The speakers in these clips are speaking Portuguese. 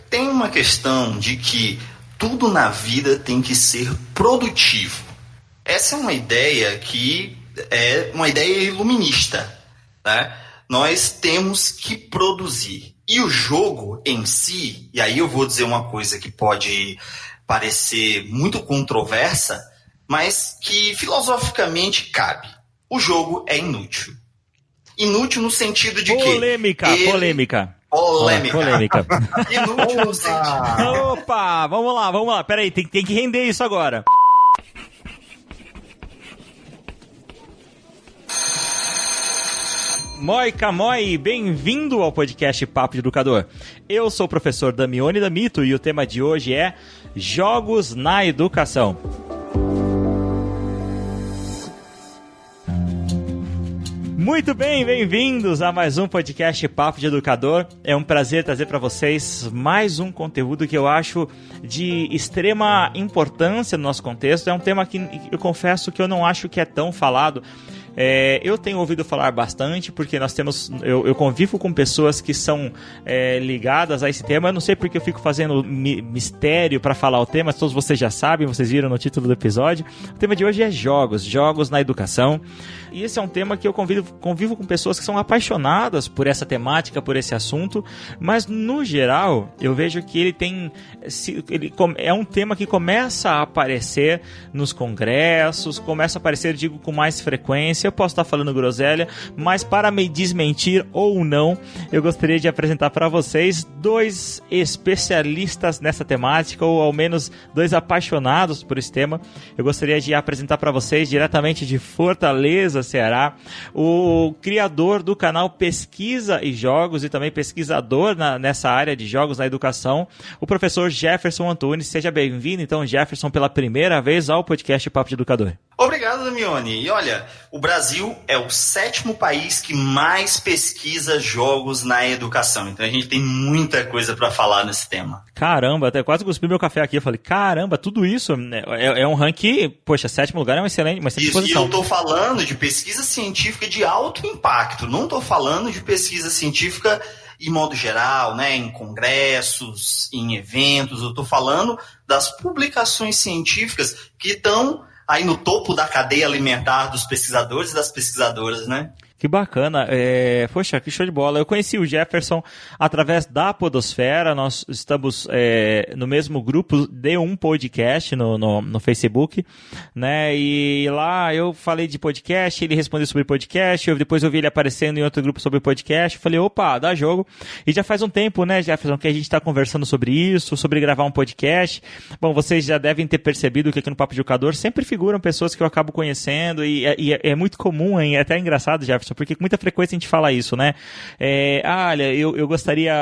Tem uma questão de que tudo na vida tem que ser produtivo. Essa é uma ideia que é uma ideia iluminista, né? Nós temos que produzir. E o jogo em si, e aí eu vou dizer uma coisa que pode parecer muito controversa, mas que filosoficamente cabe. O jogo é inútil. Inútil no sentido de polêmica. Polêmica. Inútil no sentido... Opa, vamos lá. Peraí, tem que render isso agora. Moi Camoi, bem-vindo ao podcast Papo de Educador. Eu sou o professor Damione Damito e o tema de hoje é Jogos na Educação. Muito bem, bem-vindos a mais um podcast Papo de Educador. É um prazer trazer para vocês mais um conteúdo que eu acho de extrema importância no nosso contexto. É um tema que eu confesso que eu não acho que é tão falado. Eu tenho ouvido falar bastante, porque eu convivo com pessoas que são ligadas a esse tema. Eu não sei porque eu fico fazendo mistério para falar o tema, todos vocês já sabem, vocês viram no título do episódio. O tema de hoje é jogos na educação. E esse é um tema que eu convivo com pessoas que são apaixonadas por essa temática, por esse assunto, mas no geral eu vejo que ele é um tema que começa a aparecer nos congressos, começa a aparecer, digo, com mais frequência. Eu posso estar falando groselha, mas para me desmentir ou não, eu gostaria de apresentar para vocês dois especialistas nessa temática, ou ao menos dois apaixonados por esse tema. Eu gostaria de apresentar para vocês, diretamente de Fortaleza, Ceará, o criador do canal Pesquisa e Jogos e também pesquisador nessa área de jogos na educação, o professor Jefferson Antunes. Seja bem-vindo, então, Jefferson, pela primeira vez ao podcast Papo de Educador. Obrigado, Damione. E olha, o Brasil é o 7º país que mais pesquisa jogos na educação. Então a gente tem muita coisa para falar nesse tema. Caramba, até quase cuspi meu café aqui. Eu falei, caramba, tudo isso é um ranking, poxa, 7º lugar é uma excelente posição. E eu estou falando de pesquisa científica de alto impacto. Não estou falando de pesquisa científica em modo geral, né, em congressos, em eventos. Eu estou falando das publicações científicas que estão aí no topo da cadeia alimentar dos pesquisadores e das pesquisadoras, né? Que bacana, poxa, que show de bola. Eu conheci o Jefferson através da Podosfera. Nós estamos no mesmo grupo de um podcast no Facebook, né? E lá eu falei de podcast, ele respondeu sobre podcast, depois eu vi ele aparecendo em outro grupo sobre podcast. Falei, opa, dá jogo. E já faz um tempo, né, Jefferson, que a gente está conversando sobre isso, sobre gravar um podcast. Bom, vocês já devem ter percebido que aqui no Papo de Educador sempre figuram pessoas que eu acabo conhecendo e é muito comum, é até engraçado, Jefferson, porque com muita frequência a gente fala isso, né? Olha, eu gostaria...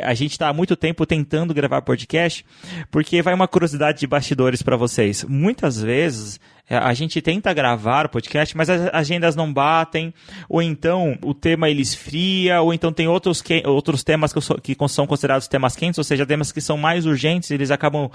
a gente está há muito tempo tentando gravar podcast, porque vai uma curiosidade de bastidores para vocês. Muitas vezes a gente tenta gravar o podcast, mas as agendas não batem, ou então o tema ele esfria, ou então tem outros temas que são considerados temas quentes, ou seja, temas que são mais urgentes, eles acabam,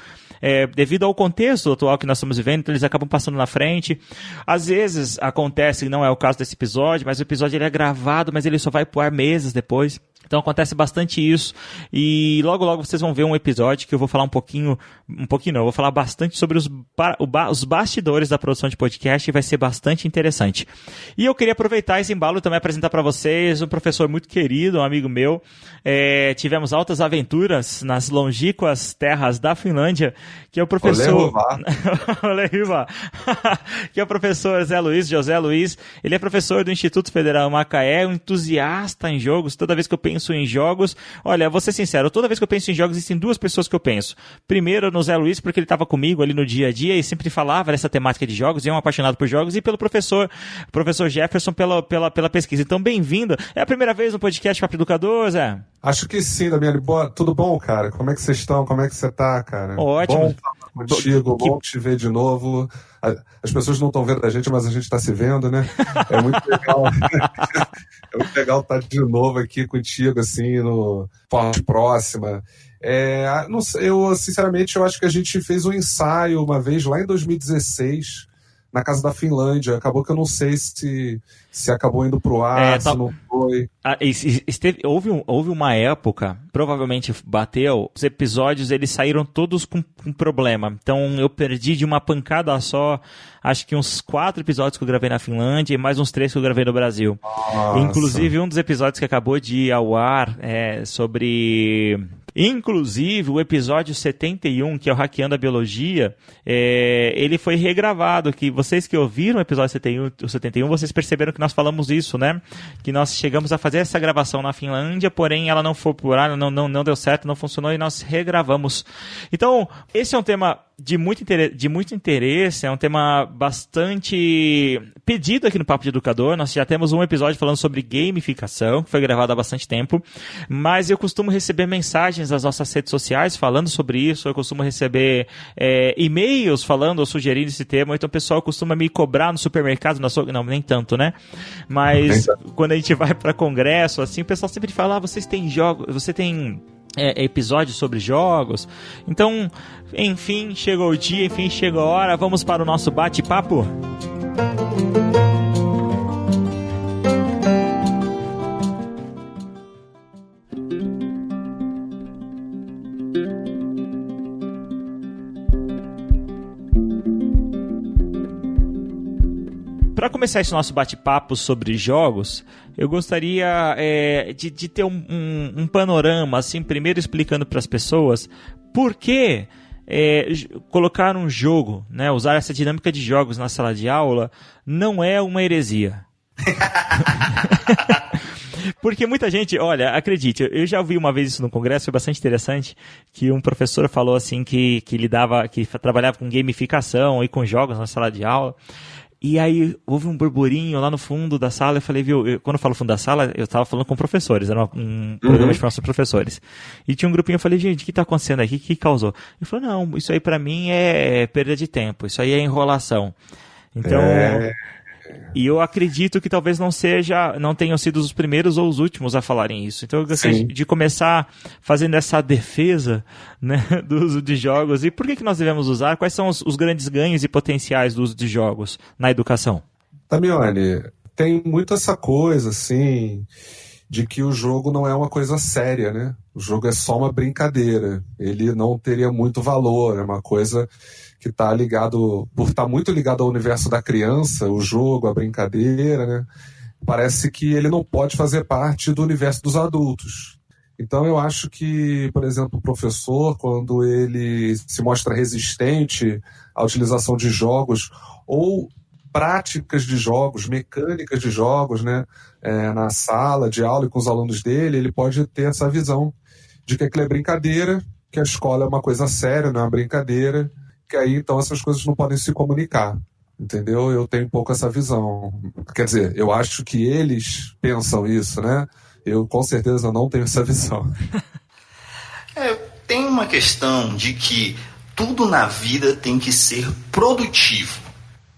devido ao contexto atual que nós estamos vivendo, então eles acabam passando na frente. Às vezes acontece, não é o caso desse episódio, mas o episódio ele é gravado, mas ele só vai pro ar meses depois. Então acontece bastante isso, e logo vocês vão ver um episódio que eu vou falar eu vou falar bastante sobre os bastidores da produção de podcast, e vai ser bastante interessante. E eu queria aproveitar esse embalo e também apresentar para vocês um professor muito querido, um amigo meu. Tivemos altas aventuras nas longínquas terras da Finlândia, que é o professor... que é o professor José Luiz. Ele é professor do Instituto Federal Macaé, um entusiasta em jogos. Toda vez que eu penso em jogos, olha, vou ser sincero, toda vez que eu penso em jogos, existem duas pessoas que eu penso. Primeiro, no Zé Luiz, porque ele estava comigo ali no dia a dia e sempre falava dessa temática de jogos, e é um apaixonado por jogos, e pelo professor Jefferson pela pesquisa. Então, bem-vindo. É a primeira vez no podcast Papo Educador, Zé? Acho que sim, Damiani. Tudo bom, cara? Como é que vocês estão? Como é que você tá, cara? Ótimo. Bom falar contigo, bom te ver de novo. As pessoas não estão vendo a gente, mas a gente está se vendo, né? É muito legal. É muito legal estar de novo aqui contigo, assim, no Forte Próxima. Não sei, sinceramente, eu acho que a gente fez um ensaio uma vez lá em 2016, na casa da Finlândia. Acabou que eu não sei se acabou indo pro ar, se não foi. Houve uma época, provavelmente bateu, os episódios eles saíram todos com problema. Então eu perdi de uma pancada só, acho que uns 4 episódios que eu gravei na Finlândia e mais uns 3 que eu gravei no Brasil. Nossa. Inclusive um dos episódios que acabou de ir ao ar é sobre... Inclusive, o episódio 71, que é o Hackeando a Biologia, ele foi regravado, que vocês que ouviram o episódio 71, vocês perceberam que nós falamos isso, né? Que nós chegamos a fazer essa gravação na Finlândia, porém ela não foi por ar, não deu certo, não funcionou e nós regravamos. Então, esse é um tema de muito interesse, é um tema bastante pedido aqui no Papo de Educador. Nós já temos um episódio falando sobre gamificação, que foi gravado há bastante tempo, mas eu costumo receber mensagens das nossas redes sociais falando sobre isso, eu costumo receber e-mails falando ou sugerindo esse tema, então o pessoal costuma me cobrar no supermercado, não, nem tanto, né? Mas quando a gente vai para congresso, assim, o pessoal sempre fala, vocês têm jogos, você tem... episódios sobre jogos. Então, enfim, chegou o dia, enfim, chegou a hora. Vamos para o nosso bate-papo? Para começar esse nosso bate-papo sobre jogos, eu gostaria de ter um panorama, assim, primeiro explicando para as pessoas por que colocar um jogo, né, usar essa dinâmica de jogos na sala de aula não é uma heresia. Porque muita gente, olha, acredite, eu já ouvi uma vez isso no congresso, foi bastante interessante, que um professor falou assim que trabalhava com gamificação e com jogos na sala de aula. E aí houve um burburinho lá no fundo da sala, eu falei, quando eu falo fundo da sala, eu estava falando com professores, era um programa de formação de professores. E tinha um grupinho, eu falei, gente, o que está acontecendo aqui? O que causou? Ele falou, não, isso aí para mim é perda de tempo, isso aí é enrolação. Então, e eu acredito que talvez não tenham sido os primeiros ou os últimos a falarem isso. Então eu gostaria de começar fazendo essa defesa, né, do uso de jogos. E por que nós devemos usar? Quais são os grandes ganhos e potenciais do uso de jogos na educação? Damione, tem muito essa coisa, assim, de que o jogo não é uma coisa séria, né? O jogo é só uma brincadeira. Ele não teria muito valor, é uma coisa que está ligado, por estar muito ligado ao universo da criança, o jogo, a brincadeira, né? Parece que ele não pode fazer parte do universo dos adultos. Então eu acho que, por exemplo, o professor, quando ele se mostra resistente à utilização de jogos ou práticas de jogos, mecânicas de jogos, né, na sala de aula e com os alunos dele, ele pode ter essa visão de que aquilo é brincadeira, que a escola é uma coisa séria, não é uma brincadeira, que aí então essas coisas não podem se comunicar, entendeu? Eu tenho um pouco essa visão. Quer dizer, eu acho que eles pensam isso, né? Eu com certeza não tenho essa visão. Tem uma questão de que tudo na vida tem que ser produtivo.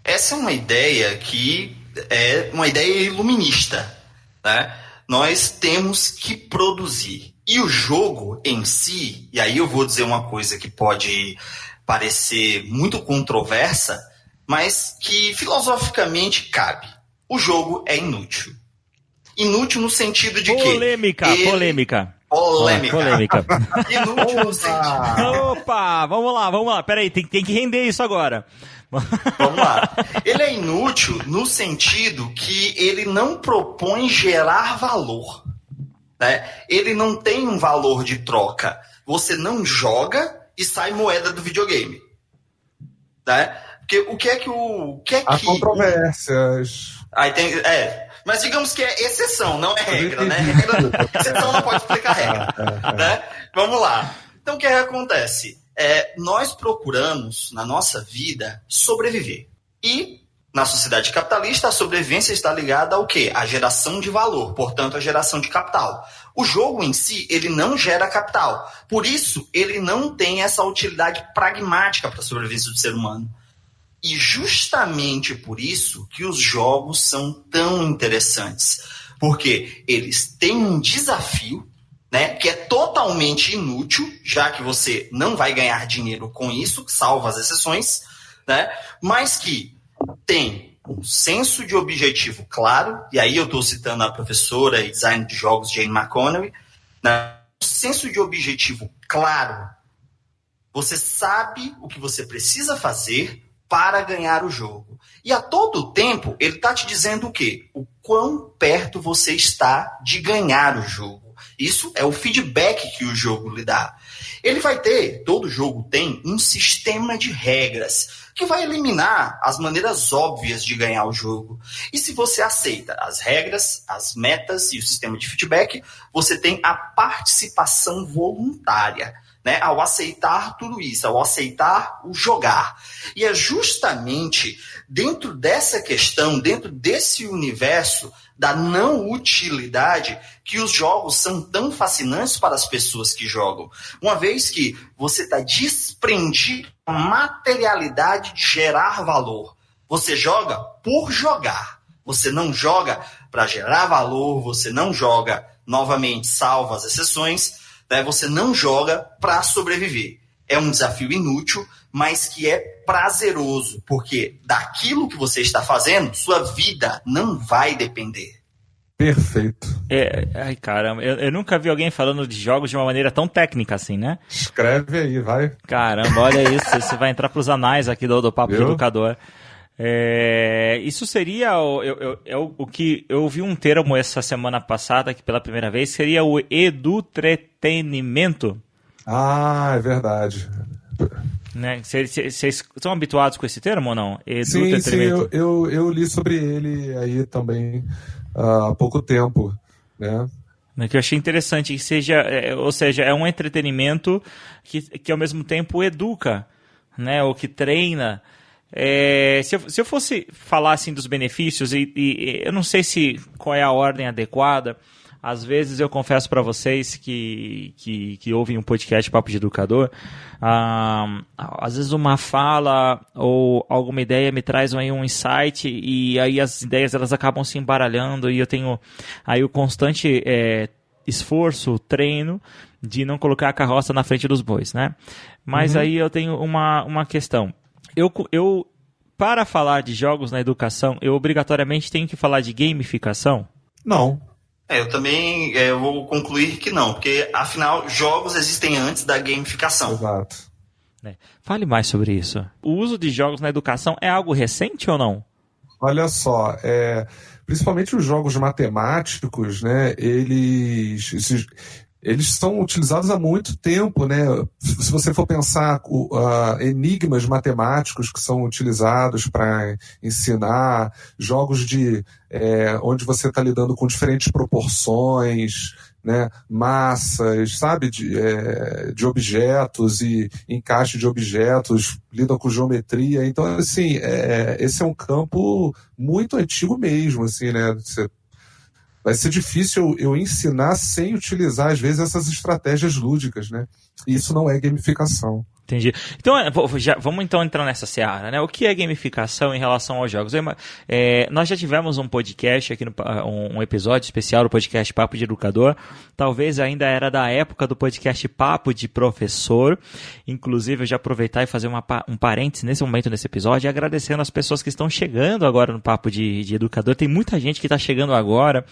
Essa é uma ideia que é uma ideia iluminista, né? Nós temos que produzir. E o jogo em si, e aí eu vou dizer uma coisa que pode parecer muito controversa, mas que filosoficamente cabe. O jogo é inútil. Inútil no sentido de polêmica. Inútil no sentido... Opa, vamos lá. Peraí, tem que render isso agora. Vamos lá. Ele é inútil no sentido que ele não propõe gerar valor, né? Ele não tem um valor de troca. Você não joga e sai moeda do videogame, né? Porque o que é que há controvérsias. Aí tem, mas digamos que é exceção, não é regra, né? Exceção não pode explicar regra, né? Vamos lá. Então o que acontece? Nós procuramos na nossa vida sobreviver. E na sociedade capitalista a sobrevivência está ligada ao quê? À geração de valor, portanto a geração de capital. O jogo em si, ele não gera capital. Por isso, ele não tem essa utilidade pragmática para a sobrevivência do ser humano. E justamente por isso que os jogos são tão interessantes. Porque eles têm um desafio, né, que é totalmente inútil, já que você não vai ganhar dinheiro com isso, salvo as exceções, né, mas que tem um senso de objetivo claro, e aí eu estou citando a professora e design de jogos Jane McConnell, né? Um senso de objetivo claro, você sabe o que você precisa fazer para ganhar o jogo. E a todo tempo, ele está te dizendo o quê? O quão perto você está de ganhar o jogo. Isso é o feedback que o jogo lhe dá. Ele vai ter, todo jogo tem, um sistema de regras que vai eliminar as maneiras óbvias de ganhar o jogo. E se você aceita as regras, as metas e o sistema de feedback, você tem a participação voluntária, né? Ao aceitar tudo isso, ao aceitar o jogar. E é justamente dentro dessa questão, dentro desse universo da não utilidade, que os jogos são tão fascinantes para as pessoas que jogam. Uma vez que você está desprendido da materialidade de gerar valor. Você joga por jogar. Você não joga para gerar valor, você não joga, novamente, salvo as exceções, né? Você não joga para sobreviver. É um desafio inútil, mas que é prazeroso, porque daquilo que você está fazendo, sua vida não vai depender. Perfeito. Ai, caramba, eu nunca vi alguém falando de jogos de uma maneira tão técnica assim, né? Escreve aí, vai. Caramba, olha isso, você vai entrar pros anais aqui do Papo de Educador. Isso seria o que eu ouvi um termo essa semana passada, que pela primeira vez, seria o edutretenimento. Ah, é verdade. Né? Vocês estão habituados com esse termo ou não? Sim, eu li sobre ele aí também há pouco tempo, né? Que eu achei interessante, que seja, ou seja, é um entretenimento que ao mesmo tempo educa, né? Ou que treina. Se eu fosse falar assim dos benefícios, e eu não sei qual é a ordem adequada. Às vezes eu confesso para vocês que ouvem um podcast Papo de Educador, às vezes uma fala ou alguma ideia me traz aí um insight, e aí as ideias elas acabam se embaralhando, e eu tenho aí o constante esforço, treino de não colocar a carroça na frente dos bois, né? Mas aí eu tenho uma questão. Eu para falar de jogos na educação, eu obrigatoriamente tenho que falar de gamificação? Não. Eu também vou concluir que não, porque, afinal, jogos existem antes da gamificação. Exato. Fale mais sobre isso. O uso de jogos na educação é algo recente ou não? Olha só, principalmente os jogos matemáticos, né, eles são utilizados há muito tempo, né? Se você for pensar enigmas matemáticos que são utilizados para ensinar, jogos onde você está lidando com diferentes proporções, né? Massas, sabe, de objetos e encaixe de objetos, lidam com geometria. Então, assim, esse é um campo muito antigo mesmo, assim, né? Vai ser difícil eu ensinar sem utilizar, às vezes, essas estratégias lúdicas, né? E isso não é gamificação. Entendi. Então, vamos então entrar nessa seara, né? O que é gamificação em relação aos jogos? Nós já tivemos um podcast aqui, um episódio especial do podcast Papo de Educador. Talvez ainda era da época do podcast Papo de Professor. Inclusive, eu já aproveitar e fazer um parênteses nesse momento, nesse episódio, agradecendo as pessoas que estão chegando agora no Papo de Educador. Tem muita gente que está chegando agora.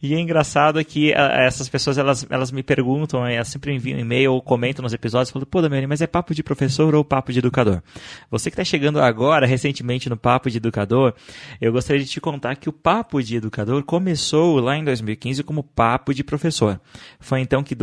E é engraçado que essas pessoas, elas me perguntam, elas sempre enviam e-mail ou comentam nos episódios, falando, pô, Damiani, mas é papo de professor ou papo de educador? Você que está chegando agora, recentemente, no Papo de Educador, eu gostaria de te contar que o Papo de Educador começou lá em 2015 como Papo de Professor. Foi então que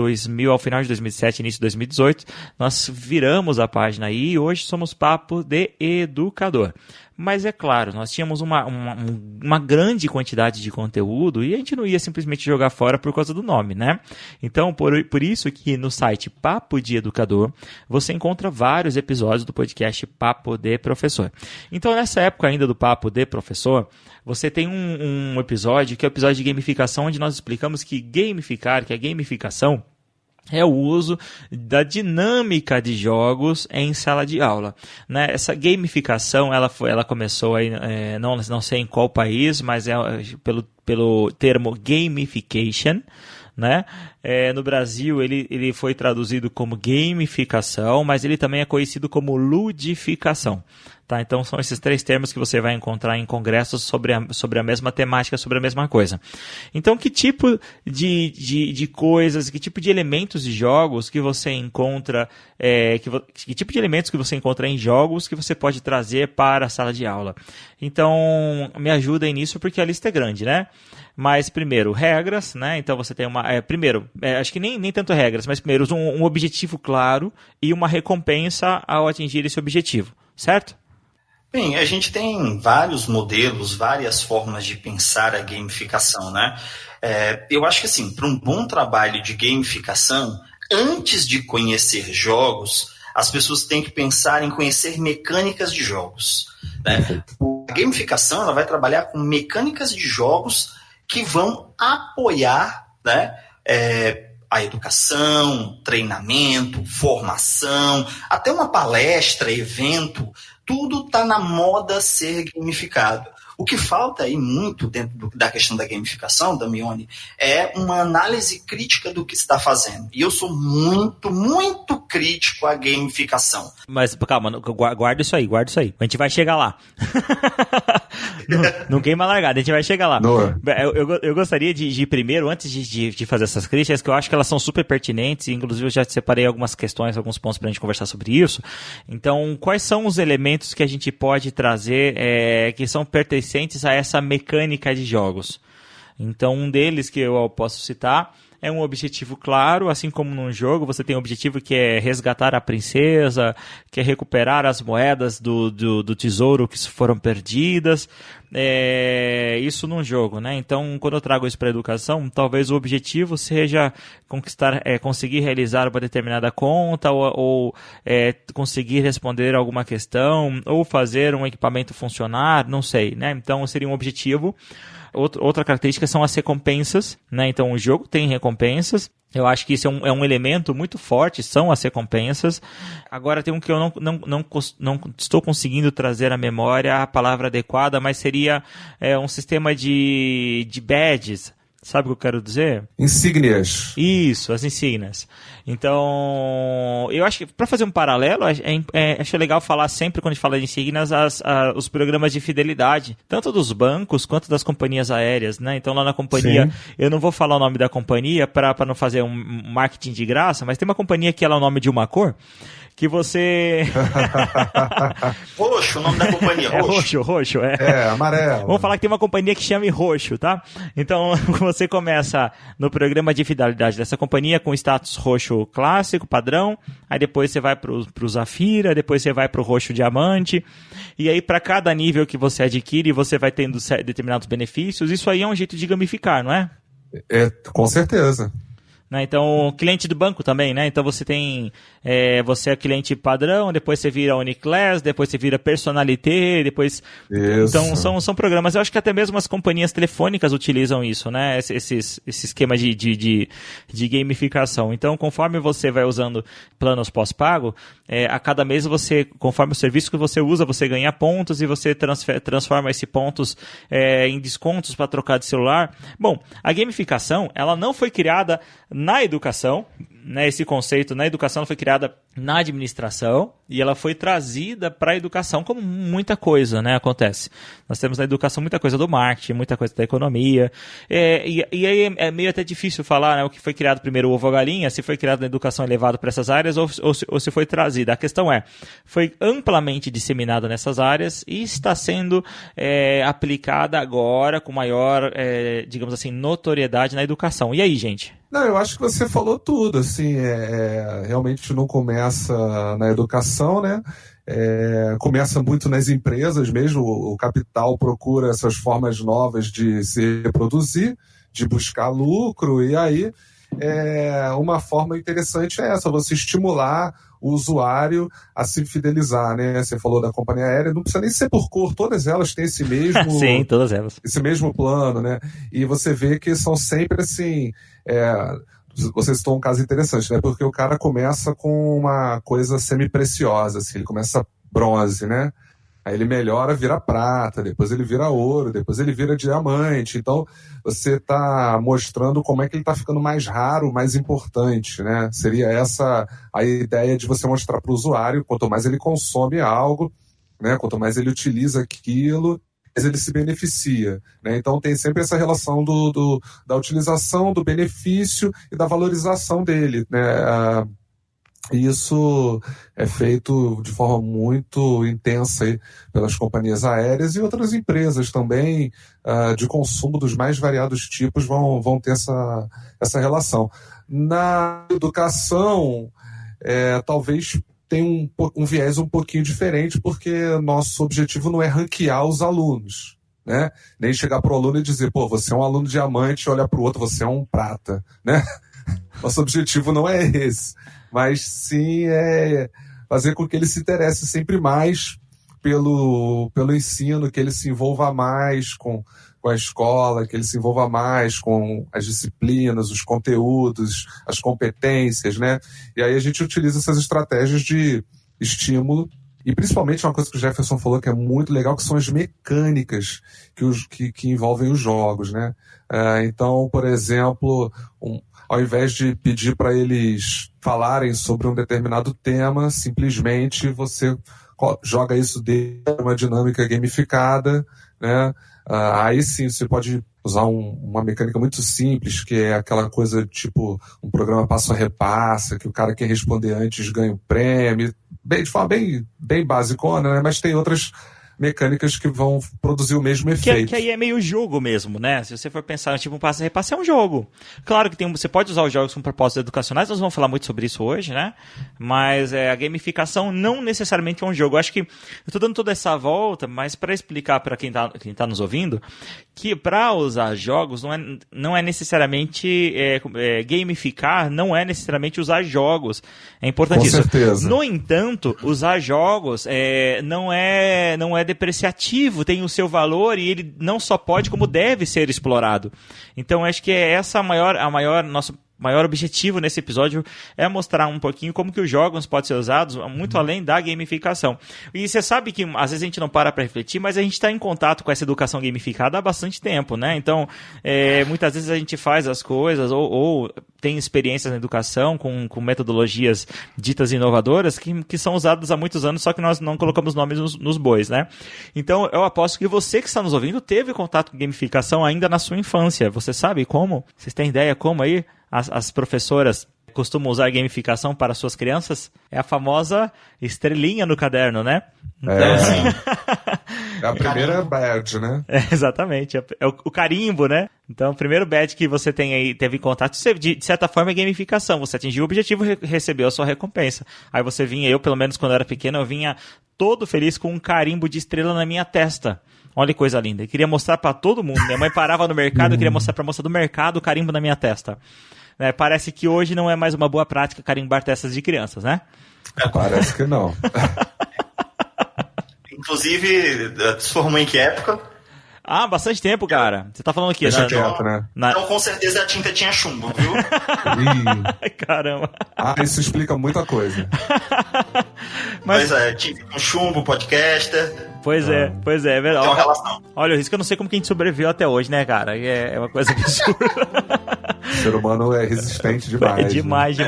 ao final de 2017, início de 2018, nós viramos a página aí e hoje somos Papo de Educador. Mas é claro, nós tínhamos uma grande quantidade de conteúdo e a gente não ia simplesmente jogar fora por causa do nome, né? Então, por isso que no site Papo de Educador, você encontra vários episódios do podcast Papo de Professor. Então, nessa época ainda do Papo de Professor, você tem um episódio, que é o episódio de gamificação, onde nós explicamos que a gamificação é o uso da dinâmica de jogos em sala de aula, né? Essa gamificação, ela começou aí, não sei em qual país, mas pelo termo gamification, né? No Brasil ele foi traduzido como gamificação, mas ele também é conhecido como ludificação. Tá? Então são esses 3 termos que você vai encontrar em congressos sobre a mesma temática, sobre a mesma coisa. Então que tipo de coisas, que tipo de elementos de jogos que você encontra, que tipo de elementos que você encontra em jogos que você pode trazer para a sala de aula? Então me ajudem nisso porque a lista é grande, né? Mas primeiro, regras, né? Então você tem acho que nem tanto regras, mas primeiro um objetivo claro e uma recompensa ao atingir esse objetivo, certo? Bem, a gente tem vários modelos, várias formas de pensar a gamificação, né? Eu acho que assim, para um bom trabalho de gamificação, antes de conhecer jogos, as pessoas têm que pensar em conhecer mecânicas de jogos, né? A gamificação ela vai trabalhar com mecânicas de jogos que vão apoiar, né, a educação, treinamento, formação, até uma palestra, evento, tudo está na moda ser gamificado. O que falta aí muito dentro da questão da gamificação, Damione, é uma análise crítica do que está fazendo. E eu sou muito, muito crítico à gamificação. Mas calma, guarda isso aí. A gente vai chegar lá. não queima a largada, a gente vai chegar lá. Eu gostaria de primeiro, antes de fazer essas críticas, que eu acho que elas são super pertinentes, inclusive eu já separei algumas questões, alguns pontos para a gente conversar sobre isso. Então, quais são os elementos que a gente pode trazer que são pertencentes a essa mecânica de jogos? Então, um deles que eu posso citar é um objetivo claro, assim como num jogo você tem um objetivo que é resgatar a princesa, que é recuperar as moedas do tesouro que foram perdidas, isso num jogo, né? Então, quando eu trago isso para a educação, talvez o objetivo seja conseguir realizar uma determinada conta ou conseguir responder alguma questão ou fazer um equipamento funcionar, não sei, né? Então, seria um objetivo. Outra característica são as recompensas, né? Então o jogo tem recompensas. Eu acho que isso é um elemento muito forte, são as recompensas. Agora tem um que eu não estou conseguindo trazer à memória a palavra adequada, mas seria um sistema de badges. Sabe o que eu quero dizer? Insígnias. Isso, as insígnias. Então, eu acho que para fazer um paralelo, acho legal falar sempre, quando a gente fala de insígnias, os programas de fidelidade, tanto dos bancos quanto das companhias aéreas, né? Então, lá na companhia, sim, eu não vou falar o nome da companhia para não fazer um marketing de graça, mas tem uma companhia que ela é o nome de uma cor, que você... Roxo, o nome da companhia, roxo. Roxo. Amarelo. Vamos falar que tem uma companhia que chama roxo, tá? Então, você começa no programa de fidelidade dessa companhia com status roxo clássico, padrão, aí depois você vai pro Zafira, depois você vai pro roxo diamante, e aí para cada nível que você adquire, você vai tendo determinados benefícios. Isso aí é um jeito de gamificar, não é? Com certeza. Né? Então, cliente do banco também, né? Então você tem, você é cliente padrão, depois você vira Uniclass, depois você vira Personalité, depois... Isso. Então são programas, eu acho que até mesmo as companhias telefônicas utilizam isso, né? Esse esquema de gamificação. Então, conforme você vai usando planos pós-pago, a cada mês você, conforme o serviço que você usa, você ganha pontos e você transforma esses pontos em descontos para trocar de celular. Bom, a gamificação, ela não foi criada na educação, né? Esse conceito na educação foi criada na administração e ela foi trazida para a educação, como muita coisa, né, acontece. Nós temos na educação muita coisa do marketing, muita coisa da economia, e aí é meio até difícil falar, né, o que foi criado primeiro, o ovo ou a galinha, se foi criado na educação e levado para essas áreas ou se foi trazida. A questão foi amplamente disseminada nessas áreas e está sendo aplicada agora com maior, digamos assim, notoriedade na educação. E aí, gente? Não, eu acho que você falou tudo, assim, realmente não começa na educação, né? Começa muito nas empresas mesmo, o capital procura essas formas novas de se reproduzir, de buscar lucro, e aí uma forma interessante é essa, você estimular o usuário a se fidelizar, né? Você falou da companhia aérea, não precisa nem ser por cor, todas elas têm esse mesmo... Sim, todas elas. Esse mesmo plano, né? E você vê que são sempre assim... Você citou um caso interessante, né? Porque o cara começa com uma coisa semi-preciosa, assim, ele começa bronze, né? Aí ele melhora, vira prata, depois ele vira ouro, depois ele vira diamante. Então, você está mostrando como é que ele está ficando mais raro, mais importante, né? Seria essa a ideia de você mostrar para o usuário, quanto mais ele consome algo, né? Quanto mais ele utiliza aquilo, mais ele se beneficia, né? Então tem sempre essa relação da utilização, do benefício e da valorização dele, né? E isso é feito de forma muito intensa aí pelas companhias aéreas e outras empresas também de consumo dos mais variados tipos vão ter essa relação. Na educação, talvez tenha um viés um pouquinho diferente, porque nosso objetivo não é ranquear os alunos, né? Nem chegar para o aluno e dizer, pô, você é um aluno diamante, olha para o outro, você é um prata, né? Nosso objetivo não é esse, mas sim é fazer com que ele se interesse sempre mais pelo ensino, que ele se envolva mais com a escola, que ele se envolva mais com as disciplinas, os conteúdos, as competências, né? E aí a gente utiliza essas estratégias de estímulo e principalmente uma coisa que o Jefferson falou que é muito legal, que são as mecânicas que envolvem os jogos, né? Então, por exemplo, ao invés de pedir para eles falarem sobre um determinado tema, simplesmente você joga isso dentro de uma dinâmica gamificada, né? Aí sim você pode usar uma mecânica muito simples, que é aquela coisa tipo um programa passo a repassa, que o cara que responder antes ganha um prêmio, de forma bem basicona, né? Mas tem outras mecânicas que vão produzir o mesmo efeito. Que aí é meio jogo mesmo, né? Se você for pensar, tipo, um passo a repasse é um jogo. Claro que você pode usar os jogos com propósitos educacionais, nós vamos falar muito sobre isso hoje, né? Mas a gamificação não necessariamente é um jogo. Eu acho que eu estou dando toda essa volta, mas para explicar para quem tá nos ouvindo, que para usar jogos não é necessariamente gamificar, não é necessariamente usar jogos. É importantíssimo. Com certeza. No entanto, usar jogos não é depreciativo, tem o seu valor e ele não só pode, como deve ser explorado. Então, acho que essa nosso maior objetivo nesse episódio é mostrar um pouquinho como que os jogos podem ser usados muito além da gamificação. E você sabe que às vezes a gente não para refletir, mas a gente está em contato com essa educação gamificada há bastante tempo, né? Então, muitas vezes a gente faz as coisas ou tem experiências na educação com metodologias ditas inovadoras que são usadas há muitos anos, só que nós não colocamos nomes nos bois, né? Então, eu aposto que você que está nos ouvindo teve contato com gamificação ainda na sua infância. Você sabe como? Vocês têm ideia como aí? As professoras costumam usar a gamificação para suas crianças? É a famosa estrelinha no caderno, né? Então, sim. É a primeira badge, né? Exatamente. É o carimbo, né? Então, o primeiro badge que você teve em contato, de certa forma, é gamificação. Você atingiu o objetivo e recebeu a sua recompensa. Aí você vinha, eu pelo menos quando eu era pequeno, eu vinha todo feliz com um carimbo de estrela na minha testa. Olha que coisa linda. Eu queria mostrar para todo mundo. Minha mãe parava no mercado, eu queria mostrar para a moça do mercado o carimbo na minha testa. Parece que hoje não é mais uma boa prática carimbar testas de crianças, né? Parece que não. Inclusive, se formou em que época? Bastante tempo, cara. Você tá falando aqui, Deixa quieto, né? Então, com certeza a tinta tinha chumbo, viu? Caramba. Isso explica muita coisa. Mas tinta com chumbo, podcaster. Pois é, é verdade. Tem uma relação. Olha, isso que eu não sei como que a gente sobreviveu até hoje, né, cara? É uma coisa absurda. O ser humano é resistente demais. Demais.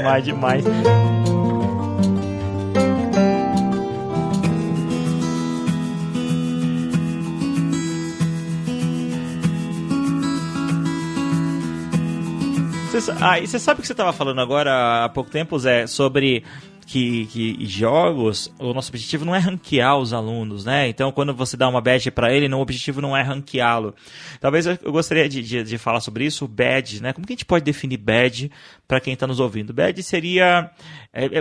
E você sabe o que você estava falando agora há pouco tempo, Zé, sobre que jogos, o nosso objetivo não é ranquear os alunos, né? Então, quando você dá uma badge para ele, o objetivo não é ranqueá-lo. Talvez eu gostaria de falar sobre isso, badge, né? Como que a gente pode definir badge para quem está nos ouvindo? Badge seria...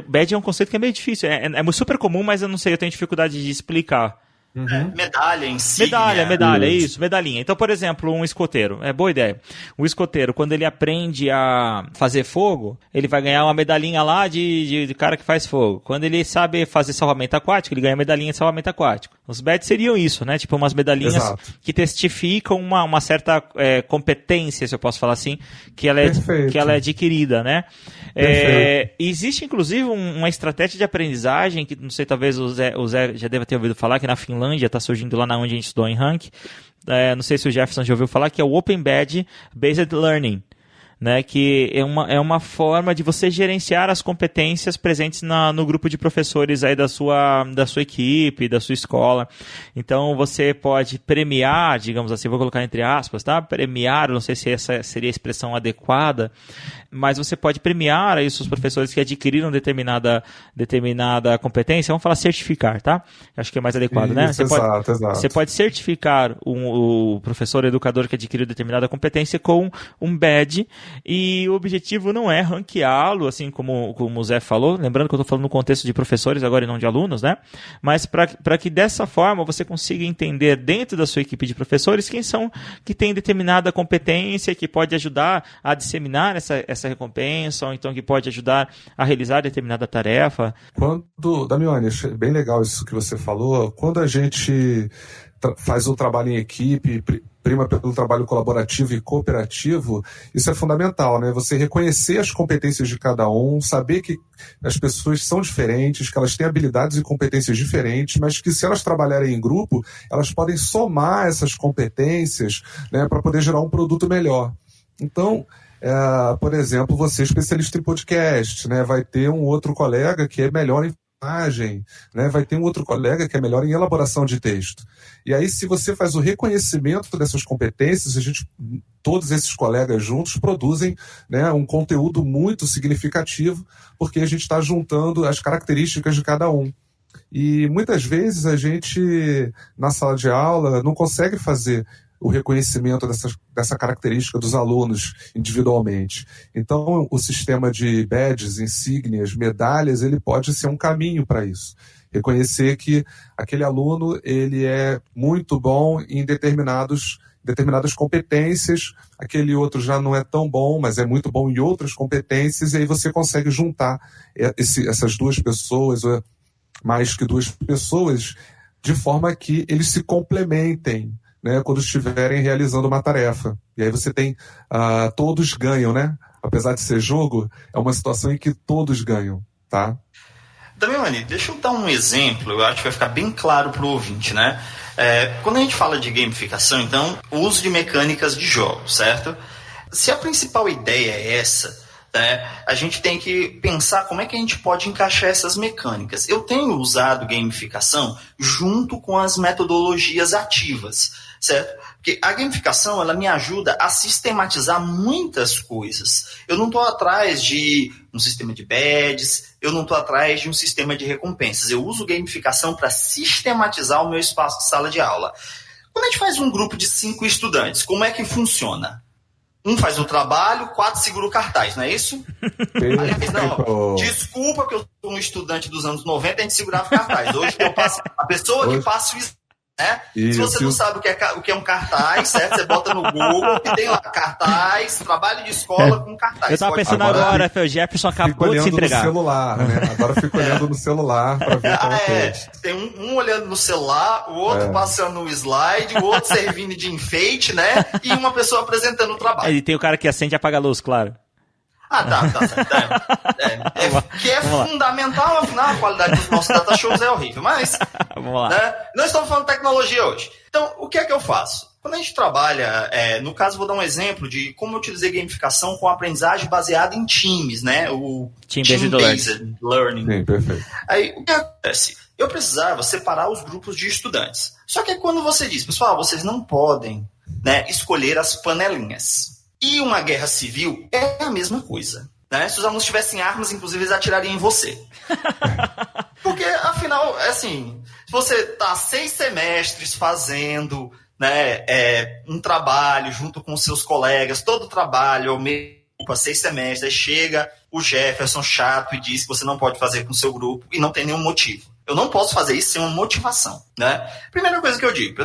badge é um conceito que é meio difícil, é super comum, mas eu não sei, eu tenho dificuldade de explicar. Medalha em si. Medalha, isso, medalhinha. Então, por exemplo, um escoteiro, boa ideia. O escoteiro, quando ele aprende a fazer fogo, ele vai ganhar uma medalhinha lá de cara que faz fogo. Quando ele sabe fazer salvamento aquático, ele ganha medalhinha de salvamento aquático. Os badges seriam isso, né? Tipo umas medalhinhas que testificam uma certa competência, se eu posso falar assim, que ela é adquirida, né? Existe, inclusive, uma estratégia de aprendizagem que, não sei, talvez o Zé já deva ter ouvido falar, que na Finlândia está surgindo lá onde a gente estudou em Rank. Não sei se o Jefferson já ouviu falar, que é o Open Badge Based Learning. né, que é uma forma de você gerenciar as competências presentes no grupo de professores aí da sua equipe, da sua escola. Então você pode premiar, digamos assim, vou colocar entre aspas, tá? Premiar, não sei se essa seria a expressão adequada, mas você pode premiar aí os seus professores que adquiriram determinada competência. Vamos falar certificar, tá? Acho que é mais adequado, né? Exato. Você pode certificar o professor educador que adquiriu determinada competência com um badge, e o objetivo não é ranqueá-lo, assim como o Zé falou, lembrando que eu estou falando no contexto de professores agora e não de alunos, né? Mas para que dessa forma você consiga entender dentro da sua equipe de professores quem são que tem determinada competência, que pode ajudar a disseminar essa recompensa, ou então que pode ajudar a realizar determinada tarefa. Damione, achei bem legal isso que você falou. Quando a gente faz um trabalho em equipe, prima pelo trabalho colaborativo e cooperativo, isso é fundamental, né? Você reconhecer as competências de cada um, saber que as pessoas são diferentes, que elas têm habilidades e competências diferentes, mas que se elas trabalharem em grupo, elas podem somar essas competências, né, para poder gerar um produto melhor. Então, por exemplo, você é especialista em podcast, né? Vai ter um outro colega que é melhor em imagem, né? Vai ter um outro colega que é melhor em elaboração de texto. E aí, se você faz o reconhecimento dessas competências, todos esses colegas juntos produzem, né, um conteúdo muito significativo, porque a gente está juntando as características de cada um. E muitas vezes a gente, na sala de aula, não consegue fazer o reconhecimento dessa característica dos alunos individualmente. Então, o sistema de badges, insígnias, medalhas, ele pode ser um caminho para isso. Reconhecer que aquele aluno ele é muito bom em determinadas competências, aquele outro já não é tão bom, mas é muito bom em outras competências, e aí você consegue juntar essas duas pessoas, ou mais que duas pessoas, de forma que eles se complementem, né, quando estiverem realizando uma tarefa. E aí você tem, todos ganham, né? Apesar de ser jogo, é uma situação em que todos ganham, tá? Damione, deixa eu dar um exemplo, eu acho que vai ficar bem claro para o ouvinte, né? Quando a gente fala de gamificação, então, o uso de mecânicas de jogos, certo? Se a principal ideia é essa, né, a gente tem que pensar como é que a gente pode encaixar essas mecânicas. Eu tenho usado gamificação junto com as metodologias ativas, certo? Porque a gamificação, ela me ajuda a sistematizar muitas coisas. Eu não estou atrás de um sistema de badges, eu não estou atrás de um sistema de recompensas. Eu uso gamificação para sistematizar o meu espaço de sala de aula. Quando a gente faz um grupo de 5 estudantes, como é que funciona? Um faz o trabalho, 4 segura o cartaz, não é isso? Aliás, não, desculpa que eu sou um estudante dos anos 90, a gente segurava o cartaz. Hoje eu passo, a pessoa que passa o exame, né? Se você não sabe o que é um cartaz, certo? Você bota no Google e tem lá cartaz, trabalho de escola com cartaz. Eu tava pensando agora, o Jefferson acabou de se entregar. No celular, né? Agora eu fico olhando no celular para ver qual é. Tem um olhando no celular, o outro passando o slide, o outro servindo de enfeite, né? E uma pessoa apresentando o trabalho. E tem o cara que acende e apaga a luz, claro. Tá certo. Que é fundamental, afinal, a qualidade dos nossos data shows é horrível. Mas, vamos lá. Né, não estamos falando de tecnologia hoje. Então, o que é que eu faço? Quando a gente trabalha, no caso, vou dar um exemplo de como eu utilizei gamificação com aprendizagem baseada em times, né? O Team-Based Learning. Sim, perfeito. Aí, o que acontece? Eu precisava separar os grupos de estudantes. Só que quando você diz, pessoal, vocês não podem, né, escolher as panelinhas. E uma guerra civil é a mesma coisa, né? Se os alunos tivessem armas, inclusive, eles atirariam em você. Porque, afinal, assim, se você está 6 semestres fazendo, né, um trabalho junto com seus colegas, todo o trabalho, ao mesmo 6 semestres, chega o Jefferson chato e diz que você não pode fazer com o seu grupo e não tem nenhum motivo. Eu não posso fazer isso sem uma motivação, né? Primeira coisa que eu digo,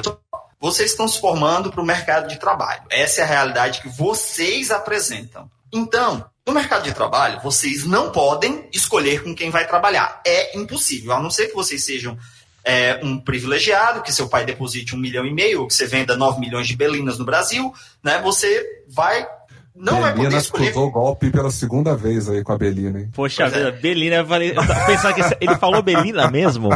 vocês estão se formando para o mercado de trabalho. Essa é a realidade que vocês apresentam. Então, no mercado de trabalho, vocês não podem escolher com quem vai trabalhar. É impossível, a não ser que vocês sejam um privilegiado, que seu pai deposite 1,5 milhão, ou que você venda 9 milhões de belinas no Brasil, né? Você vai não vai poder escolher. Usou o golpe pela segunda vez aí com a Belina, hein? Poxa vida, Belina, eu tava pensando que ele falou Belina mesmo?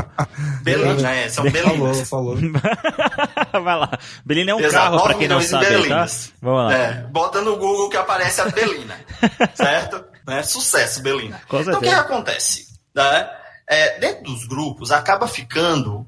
Belina, são Belinas. Falou. Vai lá. Belina é um Exato, carro, pra quem não sabe, tá? Vamos lá. Bota no Google que aparece a Belina, certo? Sucesso, Belina. Então, o que acontece? Dentro dos grupos, acaba ficando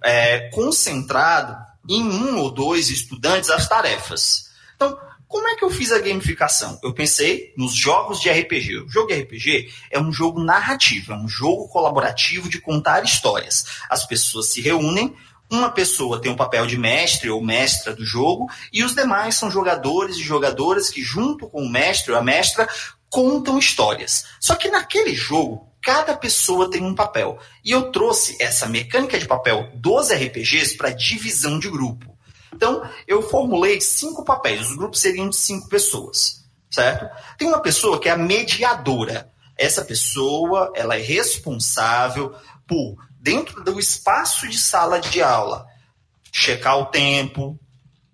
concentrado em 1 ou 2 estudantes as tarefas. Então, como é que eu fiz a gamificação? Eu pensei nos jogos de RPG. O jogo de RPG é um jogo narrativo, é um jogo colaborativo de contar histórias. As pessoas se reúnem, uma pessoa tem um papel de mestre ou mestra do jogo, e os demais são jogadores e jogadoras que, junto com o mestre ou a mestra, contam histórias. Só que naquele jogo, cada pessoa tem um papel. E eu trouxe essa mecânica de papel dos RPGs para divisão de grupo. Então, eu formulei 5 papéis. Os grupos seriam de 5 pessoas, certo? Tem uma pessoa que é a mediadora. Essa pessoa, ela é responsável por, dentro do espaço de sala de aula, checar o tempo,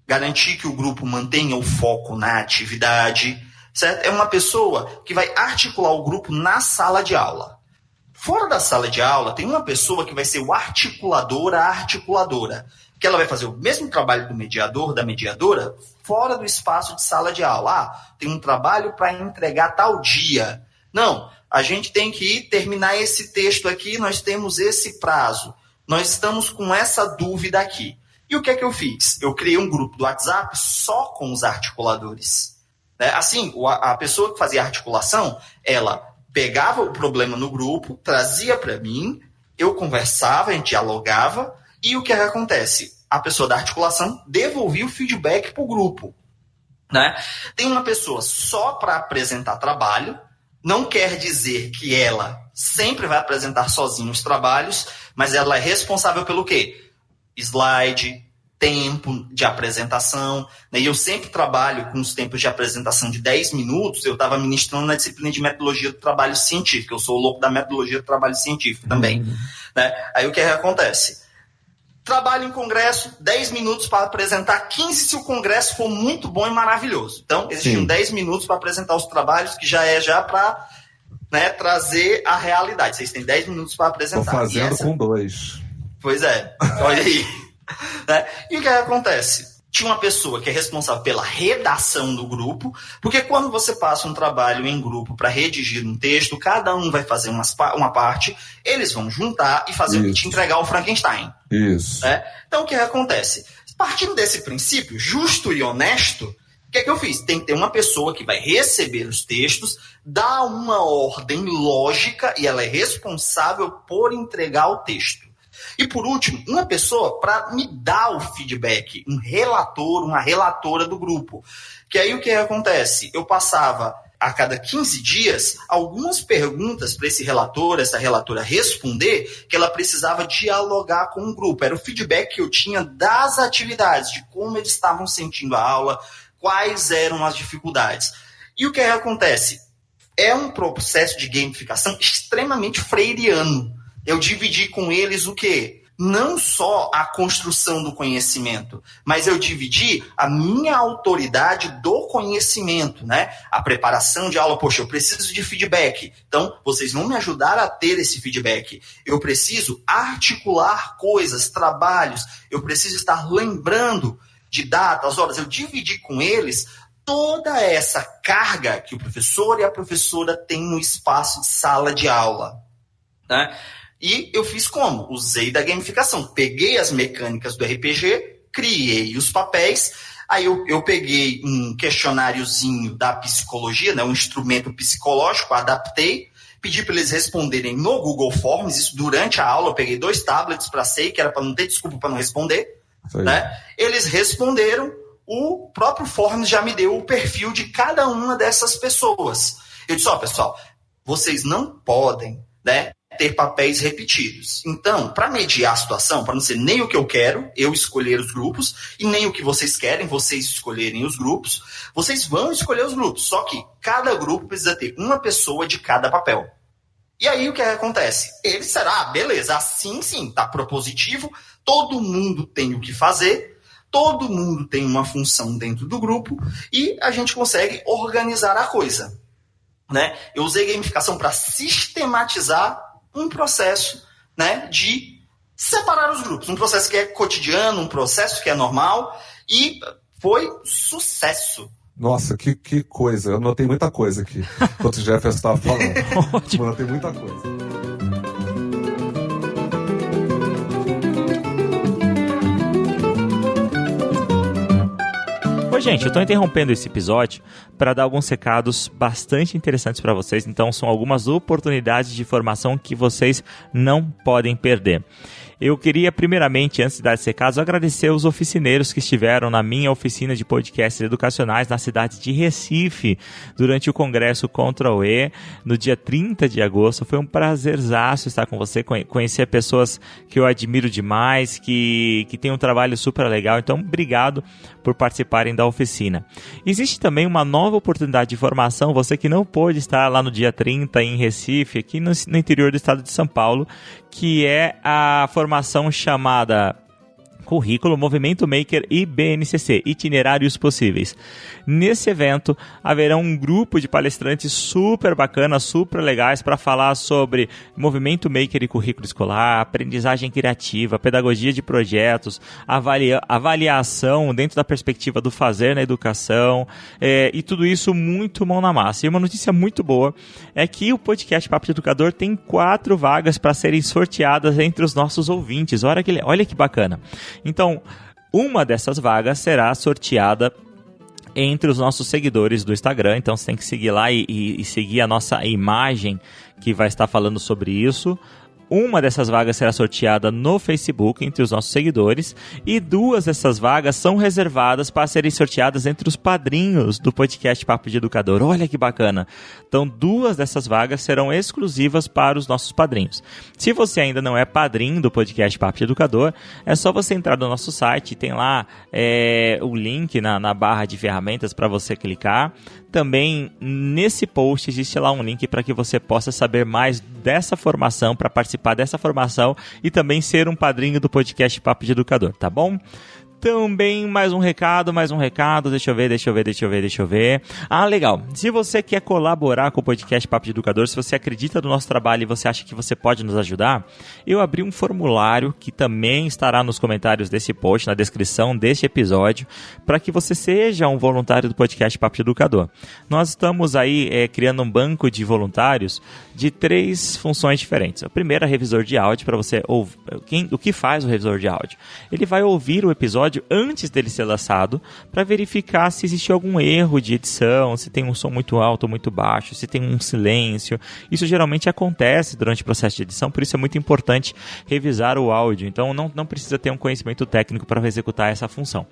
garantir que o grupo mantenha o foco na atividade, certo? É uma pessoa que vai articular o grupo na sala de aula. Fora da sala de aula, tem uma pessoa que vai ser o articulador, a articuladora, que ela vai fazer o mesmo trabalho do mediador, da mediadora, fora do espaço de sala de aula. Tem um trabalho para entregar tal dia. Não, a gente tem que terminar esse texto aqui, nós temos esse prazo. Nós estamos com essa dúvida aqui. E o que é que eu fiz? Eu criei um grupo do WhatsApp só com os articuladores. Assim, a pessoa que fazia a articulação, ela pegava o problema no grupo, trazia para mim, eu conversava, a gente dialogava, e o que acontece? A pessoa da articulação devolvia o feedback para o grupo. Tem uma pessoa só para apresentar trabalho, não quer dizer que ela sempre vai apresentar sozinha os trabalhos, mas ela é responsável pelo quê? Slide, tempo de apresentação, e eu sempre trabalho com os tempos de apresentação de 10 minutos, eu estava ministrando na disciplina de metodologia do trabalho científico, eu sou o louco da metodologia do trabalho científico também. Aí o que acontece? Trabalho em congresso, 10 minutos para apresentar, 15 se o congresso for muito bom e maravilhoso. Então, existiam 10 minutos para apresentar os trabalhos, que já é para trazer a realidade. Vocês têm 10 minutos para apresentar. Estou fazendo com 2. Pois é, olha aí. E o que acontece? Tinha uma pessoa que é responsável pela redação do grupo, porque quando você passa um trabalho em grupo para redigir um texto, cada um vai fazer uma parte, eles vão juntar e fazer o que te entregar o Frankenstein. Isso. Então, o que acontece? Partindo desse princípio justo e honesto, o que é que eu fiz? Tem que ter uma pessoa que vai receber os textos, dar uma ordem lógica e ela é responsável por entregar o texto. E, por último, uma pessoa para me dar o feedback, um relator, uma relatora do grupo. Que aí o que acontece? Eu passava a cada 15 dias algumas perguntas para esse relator, essa relatora responder, que ela precisava dialogar com o grupo. Era o feedback que eu tinha das atividades, de como eles estavam sentindo a aula, quais eram as dificuldades. E o que acontece? É um processo de gamificação extremamente freiriano. Eu dividi com eles o quê? Não só a construção do conhecimento, mas eu dividi a minha autoridade do conhecimento, A preparação de aula. Poxa, eu preciso de feedback. Então, vocês vão me ajudar a ter esse feedback. Eu preciso articular coisas, trabalhos. Eu preciso estar lembrando de datas, horas. Eu dividi com eles toda essa carga que o professor e a professora têm no espaço de sala de aula, E eu fiz como? Usei da gamificação. Peguei as mecânicas do RPG, criei os papéis, aí eu peguei um questionáriozinho da psicologia, um instrumento psicológico, adaptei, pedi para eles responderem no Google Forms, isso durante a aula, eu peguei 2 tablets para SEI, que era para não ter desculpa para não responder. Eles responderam, o próprio Forms já me deu o perfil de cada uma dessas pessoas. Eu disse, pessoal, vocês não podem, ter papéis repetidos. Então, para mediar a situação, para não ser nem o que eu quero, eu escolher os grupos, e nem o que vocês querem, vocês escolherem os grupos, vocês vão escolher os grupos. Só que cada grupo precisa ter uma pessoa de cada papel. E aí o que acontece? Ele será, beleza, assim sim, tá propositivo, todo mundo tem o que fazer, todo mundo tem uma função dentro do grupo e a gente consegue organizar a coisa, né? Eu usei gamificação para sistematizar um processo, né, de separar os grupos. Um processo que é cotidiano, um processo que é normal, e foi sucesso. Nossa, que coisa. Eu notei muita coisa aqui, enquanto o Jefferson estava falando. Eu notei muita coisa. Ô, gente, eu estou interrompendo esse episódio para dar alguns recados bastante interessantes para vocês. Então, são algumas oportunidades de formação que vocês não podem perder. Eu queria, primeiramente, antes de dar esse recado, agradecer os oficineiros que estiveram na minha oficina de podcasts educacionais na cidade de Recife, durante o Congresso Contra o E, no dia 30 de agosto. Foi um prazerzaço estar com você, conhecer pessoas que eu admiro demais, que têm um trabalho super legal. Então, obrigado por participarem da oficina. Existe também uma nova oportunidade de formação, você que não pôde estar lá no dia 30 em Recife, aqui no interior do estado de São Paulo, que é a formação chamada Currículo, Movimento Maker e BNCC, Itinerários Possíveis. Nesse evento, haverá um grupo de palestrantes super bacanas, super legais para falar sobre Movimento Maker e currículo escolar, aprendizagem criativa, pedagogia de projetos, avaliação dentro da perspectiva do fazer na educação, e tudo isso muito mão na massa. E uma notícia muito boa é que o podcast Papo de Educador tem 4 vagas para serem sorteadas entre os nossos ouvintes. Olha que bacana. Então, uma dessas vagas será sorteada entre os nossos seguidores do Instagram. Então, você tem que seguir lá e seguir a nossa imagem que vai estar falando sobre isso. Uma dessas vagas será sorteada no Facebook entre os nossos seguidores e 2 dessas vagas são reservadas para serem sorteadas entre os padrinhos do podcast Papo de Educador. Olha que bacana! Então, 2 dessas vagas serão exclusivas para os nossos padrinhos. Se você ainda não é padrinho do podcast Papo de Educador, é só você entrar no nosso site, tem lá o link na barra de ferramentas para você clicar. Também nesse post existe lá um link para que você possa saber mais dessa formação, para participar dessa formação e também ser um padrinho do podcast Papo de Educador, tá bom? Também mais um recado, deixa eu ver. Ah, legal. Se você quer colaborar com o podcast Papo de Educador, se você acredita no nosso trabalho e você acha que você pode nos ajudar, eu abri um formulário que também estará nos comentários desse post, na descrição deste episódio, para que você seja um voluntário do podcast Papo de Educador. Nós estamos aí criando um banco de voluntários de 3 funções diferentes. A primeira é revisor de áudio, para você ouvir. O que faz o revisor de áudio? Ele vai ouvir o episódio antes dele ser lançado para verificar se existe algum erro de edição, se tem um som muito alto ou muito baixo, se tem um silêncio. Isso geralmente acontece durante o processo de edição, por isso é muito importante revisar o áudio. Então não precisa ter um conhecimento técnico para executar essa função.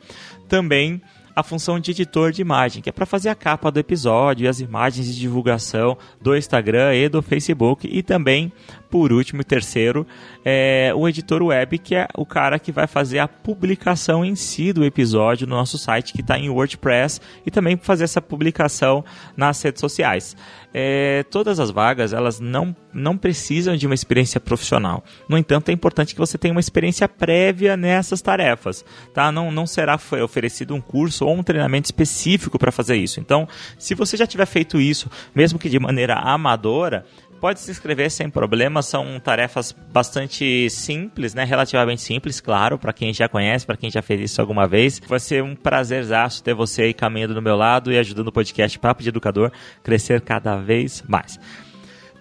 Também a função de editor de imagem, que é para fazer a capa do episódio e as imagens de divulgação do Instagram e do Facebook. E também, por último e terceiro, o editor web, que é o cara que vai fazer a publicação em si do episódio no nosso site, que está em WordPress, e também fazer essa publicação nas redes sociais. Todas as vagas, elas não precisam de uma experiência profissional. No entanto, é importante que você tenha uma experiência prévia nessas tarefas, tá? Não será oferecido um curso ou um treinamento específico para fazer isso. Então, se você já tiver feito isso, mesmo que de maneira amadora, pode se inscrever sem problema. São tarefas bastante simples, né? Relativamente simples, claro, para quem já conhece, para quem já fez isso alguma vez. Vai ser um prazerzaço ter você aí caminhando do meu lado e ajudando o podcast Papo de Educador crescer cada vez mais.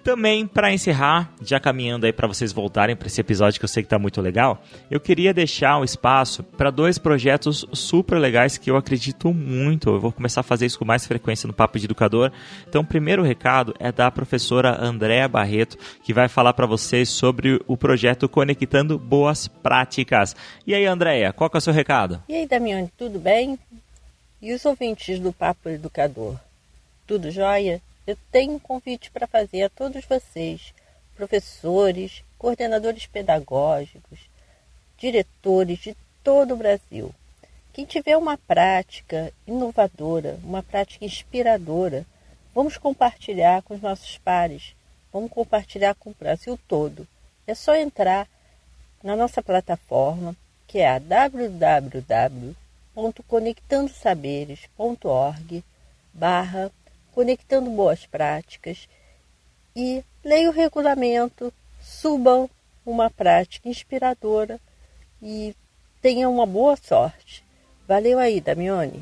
Também, para encerrar, já caminhando aí para vocês voltarem para esse episódio que eu sei que está muito legal, eu queria deixar um espaço para 2 projetos super legais que eu acredito muito. Eu vou começar a fazer isso com mais frequência no Papo de Educador. Então, o primeiro recado é da professora Andréa Barreto, que vai falar para vocês sobre o projeto Conectando Boas Práticas. E aí, Andréa, qual que é o seu recado? E aí, Damiani, tudo bem? E os ouvintes do Papo Educador? Tudo jóia? Eu tenho um convite para fazer a todos vocês, professores, coordenadores pedagógicos, diretores de todo o Brasil. Quem tiver uma prática inovadora, uma prática inspiradora, vamos compartilhar com os nossos pares, vamos compartilhar com o Brasil todo. É só entrar na nossa plataforma, que é a www.papoeducador.com.br, www.conectandosaberes.org/conectando boas práticas e leiam o regulamento, subam uma prática inspiradora e tenham uma boa sorte. Valeu aí, Damione.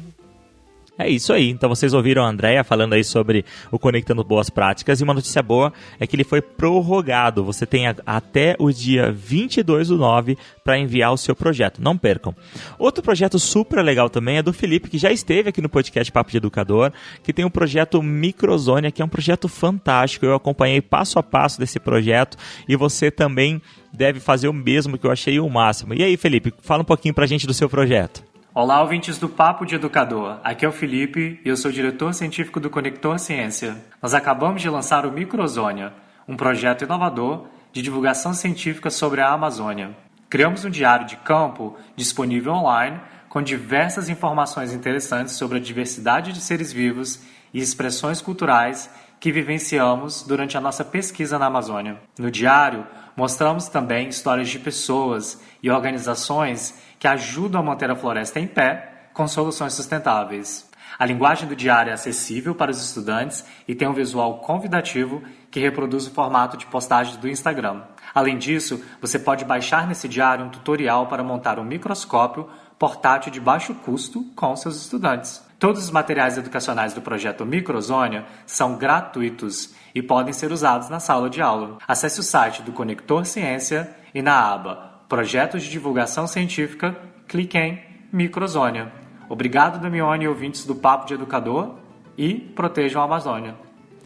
É isso aí, então vocês ouviram a Andrea falando aí sobre o Conectando Boas Práticas, e uma notícia boa é que ele foi prorrogado. Você tem até o dia 22/9 para enviar o seu projeto, não percam. Outro projeto super legal também é do Felipe, que já esteve aqui no podcast Papo de Educador, que tem o projeto Microzônia, que é um projeto fantástico. Eu acompanhei passo a passo desse projeto e você também deve fazer o mesmo, que eu achei o máximo. E aí, Felipe, fala um pouquinho pra gente do seu projeto. Olá, ouvintes do Papo de Educador. Aqui é o Felipe e eu sou diretor científico do Conector Ciência. Nós acabamos de lançar o Microzônia, um projeto inovador de divulgação científica sobre a Amazônia. Criamos um diário de campo disponível online com diversas informações interessantes sobre a diversidade de seres vivos e expressões culturais que vivenciamos durante a nossa pesquisa na Amazônia. No diário, mostramos também histórias de pessoas e organizações que ajudam a manter a floresta em pé com soluções sustentáveis. A linguagem do diário é acessível para os estudantes e tem um visual convidativo que reproduz o formato de postagem do Instagram. Além disso, você pode baixar nesse diário um tutorial para montar um microscópio portátil de baixo custo com seus estudantes. Todos os materiais educacionais do projeto Microzônia são gratuitos e podem ser usados na sala de aula. Acesse o site do Conector Ciência e na aba Projetos de Divulgação Científica, clique em Microzônia. Obrigado, Damione e ouvintes do Papo de Educador, e protejam a Amazônia.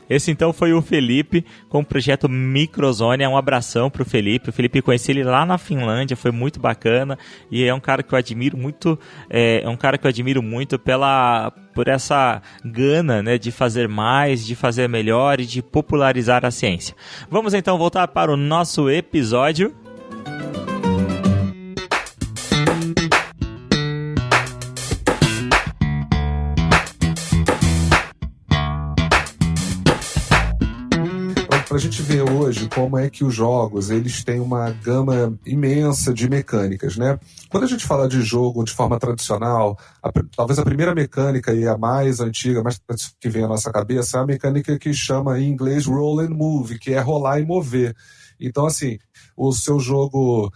Esse então foi o Felipe com o projeto Microzônia. Um abração pro Felipe. O Felipe, conheci ele lá na Finlândia, foi muito bacana e é um cara que eu admiro muito, por essa gana, né, de fazer mais, de fazer melhor e de popularizar a ciência. Vamos então voltar para o nosso episódio. Para a gente ver hoje como é que os jogos eles têm uma gama imensa de mecânicas, né? Quando a gente fala de jogo de forma tradicional, talvez a primeira mecânica e a mais antiga, mais que vem à nossa cabeça, é a mecânica que chama em inglês roll and move, que é rolar e mover. Então, assim, o seu jogo,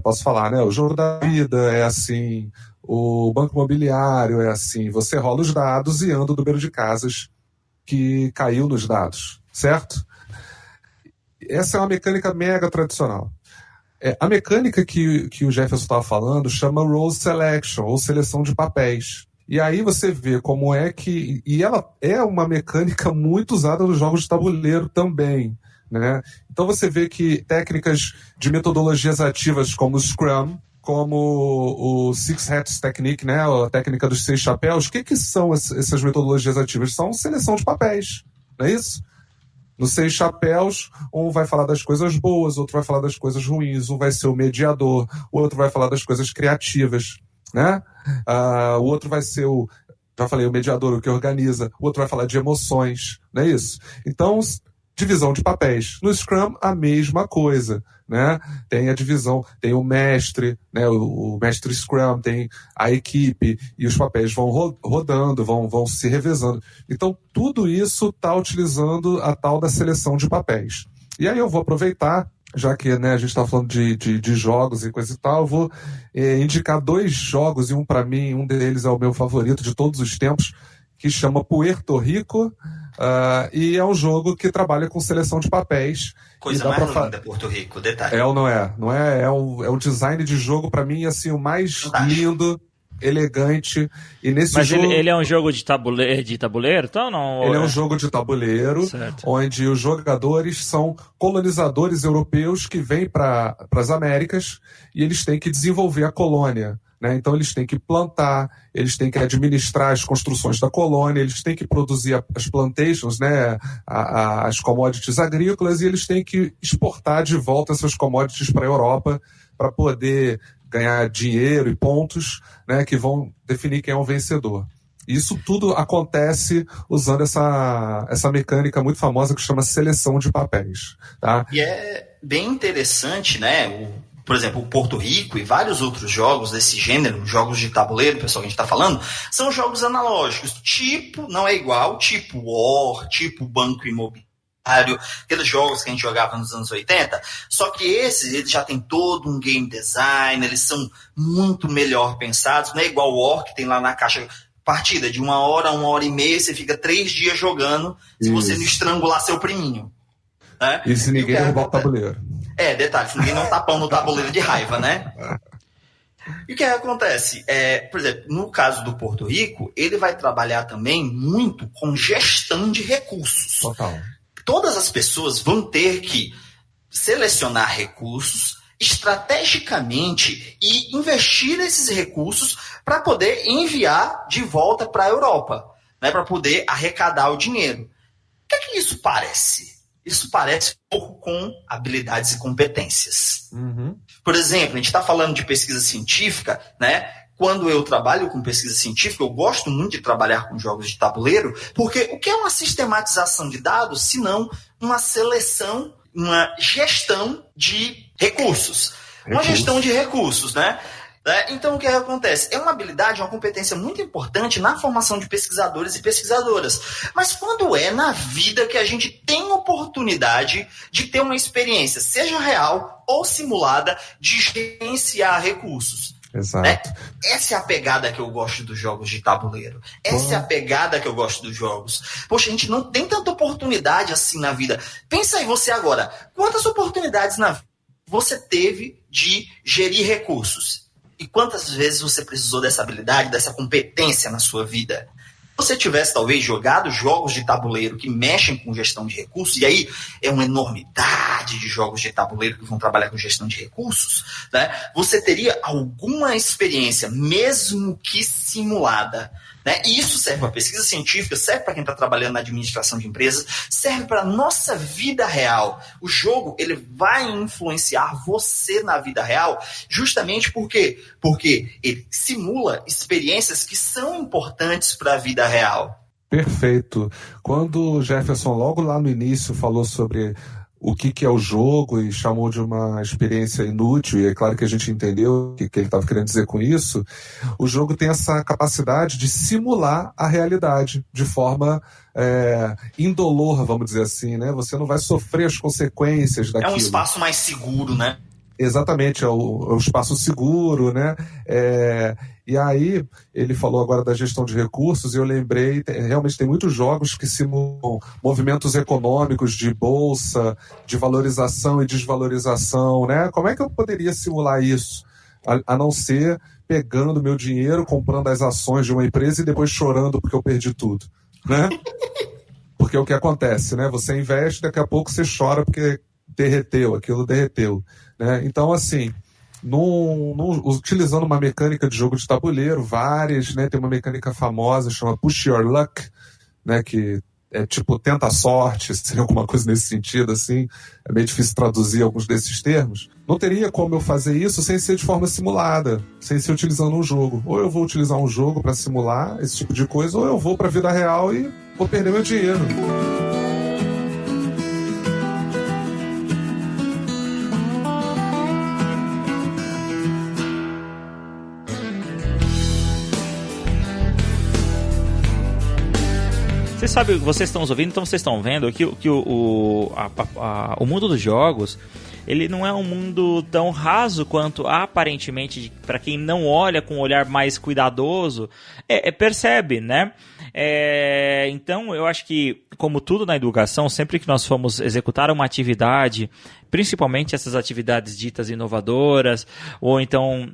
posso falar, né? O jogo da vida é assim, o banco imobiliário é assim, você rola os dados e anda o número de casas que caiu nos dados, certo? Essa é uma mecânica mega tradicional. A mecânica que o Jefferson estava falando chama Role Selection, ou seleção de papéis. E aí você vê como é que... E ela é uma mecânica muito usada nos jogos de tabuleiro também, né? Então você vê que técnicas de metodologias ativas como o Scrum, como o Six Hats Technique, né? A técnica dos 6 chapéus, o que são essas metodologias ativas? São seleção de papéis, não é isso? Nos 6 chapéus, um vai falar das coisas boas, outro vai falar das coisas ruins, um vai ser o mediador, o outro vai falar das coisas criativas, né? O outro vai ser o mediador, o que organiza, o outro vai falar de emoções, não é isso? Então, divisão de papéis. No Scrum, a mesma coisa, né? Tem a divisão, tem o mestre, né? O mestre Scrum, tem a equipe, e os papéis vão rodando, vão se revezando. Então, tudo isso está utilizando a tal da seleção de papéis. E aí eu vou aproveitar, já que, né, a gente está falando de jogos e coisa e tal, eu vou indicar 2 jogos, e um para mim, um deles é o meu favorito de todos os tempos, que chama Puerto Rico, e é um jogo que trabalha com seleção de papéis. Coisa mais linda, Puerto Rico, detalhe. É ou não é? Não é? É o design de jogo, para mim, assim, o mais fantástico, lindo, elegante. E nesse Mas jogo... ele é um jogo de tabuleiro? Então, não... Ele é um jogo de tabuleiro, certo, onde os jogadores são colonizadores europeus que vêm para as Américas e eles têm que desenvolver a colônia. Né? Então eles têm que plantar, eles têm que administrar as construções da colônia, eles têm que produzir as plantations, né? As commodities agrícolas, e eles têm que exportar de volta essas commodities para a Europa para poder ganhar dinheiro e pontos, né? Que vão definir quem é o vencedor. Isso tudo acontece usando essa mecânica muito famosa que chama seleção de papéis. Tá? E é bem interessante, né? por exemplo, o Porto Rico e vários outros jogos desse gênero, jogos de tabuleiro, pessoal, que a gente está falando, são jogos analógicos, tipo, não é igual, tipo War, tipo Banco Imobiliário, aqueles jogos que a gente jogava nos anos 80, só que esses, eles já tem todo um game design, eles são muito melhor pensados, não é igual o War, que tem lá na caixa partida de 1 hora, 1 hora e meia, você fica 3 dias jogando, se você não estrangular seu priminho. Né? E se ninguém derrubar o tabuleiro. Detalhe, se ninguém não tá pão no tabuleiro de raiva, né? E o que acontece? Por exemplo, no caso do Porto Rico, ele vai trabalhar também muito com gestão de recursos. Total. Todas as pessoas vão ter que selecionar recursos estrategicamente e investir esses recursos para poder enviar de volta para a Europa, né, para poder arrecadar o dinheiro. O que é que isso parece? Isso parece um pouco com habilidades e competências. Uhum. Por exemplo, a gente está falando de pesquisa científica, né? Quando eu trabalho com pesquisa científica, eu gosto muito de trabalhar com jogos de tabuleiro, porque o que é uma sistematização de dados, se não uma seleção, uma gestão de recursos. Uma gestão de recursos, né? Então, o que acontece? É uma habilidade, uma competência muito importante na formação de pesquisadores e pesquisadoras. Mas quando é na vida que a gente tem oportunidade de ter uma experiência, seja real ou simulada, de gerenciar recursos. Exato. Né? Essa é a pegada que eu gosto dos jogos de tabuleiro. Essa é a pegada que eu gosto dos jogos. Poxa, a gente não tem tanta oportunidade assim na vida. Pensa aí você agora. Quantas oportunidades na vida você teve de gerir recursos? E quantas vezes você precisou dessa habilidade, dessa competência na sua vida? Se você tivesse, talvez, jogado jogos de tabuleiro que mexem com gestão de recursos, e aí é uma enormidade de jogos de tabuleiro que vão trabalhar com gestão de recursos, né? Você teria alguma experiência, mesmo que simulada, né? E isso serve para pesquisa científica, serve para quem está trabalhando na administração de empresas, serve para a nossa vida real. O jogo, ele vai influenciar você na vida real, justamente porque ele simula experiências que são importantes para a vida real. Perfeito. Quando o Jefferson, logo lá no início, falou sobre o que é o jogo e chamou de uma experiência inútil, e é claro que a gente entendeu o que ele estava querendo dizer com isso, o jogo tem essa capacidade de simular a realidade de forma indolor, vamos dizer assim, né? Você não vai sofrer as consequências daquilo. É um espaço mais seguro, né? Exatamente, é o espaço seguro, né? E aí, ele falou agora da gestão de recursos, e eu lembrei, realmente tem muitos jogos que simulam movimentos econômicos de bolsa, de valorização e desvalorização, né? Como é que eu poderia simular isso? A não ser pegando meu dinheiro, comprando as ações de uma empresa e depois chorando porque eu perdi tudo, né? Porque é o que acontece, né? Você investe, daqui a pouco você chora porque aquilo derreteu, né? Então, assim, utilizando uma mecânica de jogo de tabuleiro, várias, né? Tem uma mecânica famosa, chama Push Your Luck, né? Que é tipo tenta a sorte, seria alguma coisa nesse sentido, assim. É meio difícil traduzir alguns desses termos. Não teria como eu fazer isso sem ser de forma simulada, sem ser utilizando um jogo. Ou eu vou utilizar um jogo para simular esse tipo de coisa, ou eu vou para a vida real e vou perder meu dinheiro. Vocês sabem, vocês estão nos ouvindo, então vocês estão vendo que o mundo dos jogos, ele não é um mundo tão raso quanto aparentemente, para quem não olha com um olhar mais cuidadoso, percebe, né? Então, eu acho que, como tudo na educação, sempre que nós formos executar uma atividade, principalmente essas atividades ditas inovadoras ou então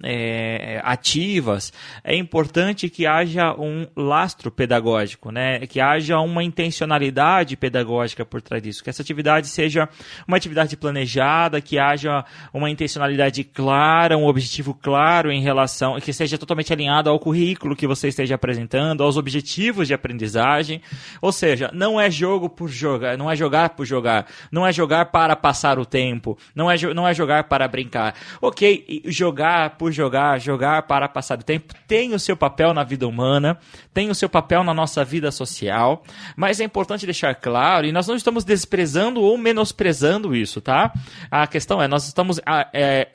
ativas, é importante que haja um lastro pedagógico, né? Que haja uma intencionalidade pedagógica por trás disso, que essa atividade seja uma atividade planejada, que haja uma intencionalidade clara, um objetivo claro em relação, que seja totalmente alinhado ao currículo que você esteja apresentando, aos objetivos de aprendizagem, ou seja, não é jogo por jogar, não é jogar por jogar, não é jogar para passar o tempo, tempo, não é jogar para brincar. Ok, jogar por jogar, jogar para passar o tempo, tem o seu papel na vida humana, tem o seu papel na nossa vida social, mas é importante deixar claro, e nós não estamos desprezando ou menosprezando isso, tá? A questão é, nós estamos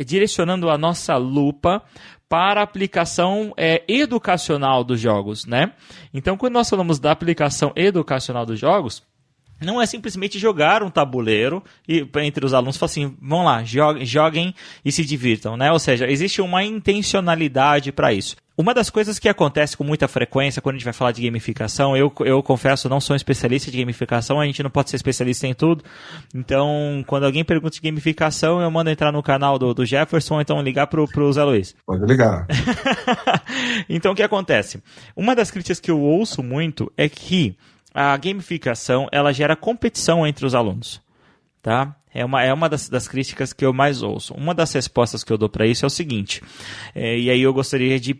direcionando a nossa lupa para a aplicação educacional dos jogos, né? Então, quando nós falamos da aplicação educacional dos jogos, não é simplesmente jogar um tabuleiro e entre os alunos falar assim, vão lá, joguem e se divirtam, né? Ou seja, existe uma intencionalidade para isso. Uma das coisas que acontece com muita frequência quando a gente vai falar de gamificação, eu confesso, não sou um especialista de gamificação, a gente não pode ser especialista em tudo, então quando alguém pergunta de gamificação, eu mando entrar no canal do Jefferson, ou então ligar pro Zé Luiz. Pode ligar. Então o que acontece? Uma das críticas que eu ouço muito é que a gamificação, ela gera competição entre os alunos, tá? É uma das críticas que eu mais ouço. Uma das respostas que eu dou para isso é o seguinte, e aí eu gostaria de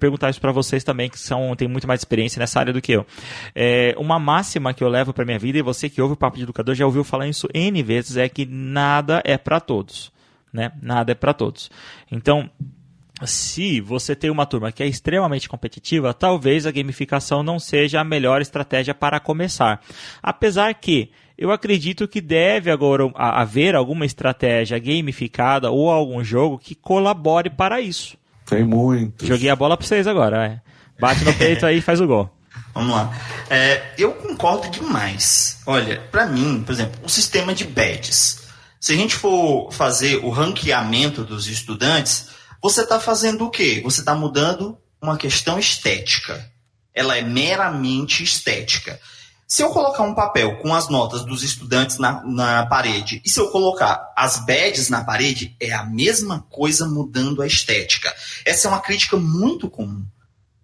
perguntar isso para vocês também, que têm muito mais experiência nessa área do que eu. Uma máxima que eu levo para minha vida, e você que ouve o Papo de Educador já ouviu falar isso N vezes, é que nada é para todos, né? Nada é para todos. Então, se você tem uma turma que é extremamente competitiva, talvez a gamificação não seja a melhor estratégia para começar. Apesar que eu acredito que deve agora haver alguma estratégia gamificada ou algum jogo que colabore para isso. Tem muito. Joguei a bola para vocês agora. Bate no peito aí e faz o gol. Vamos lá. Eu concordo demais. Olha, para mim, por exemplo, o sistema de badges. Se a gente for fazer o ranqueamento dos estudantes, você está fazendo o quê? Você está mudando uma questão estética. Ela é meramente estética. Se eu colocar um papel com as notas dos estudantes na parede, e se eu colocar as badges na parede, é a mesma coisa mudando a estética. Essa é uma crítica muito comum,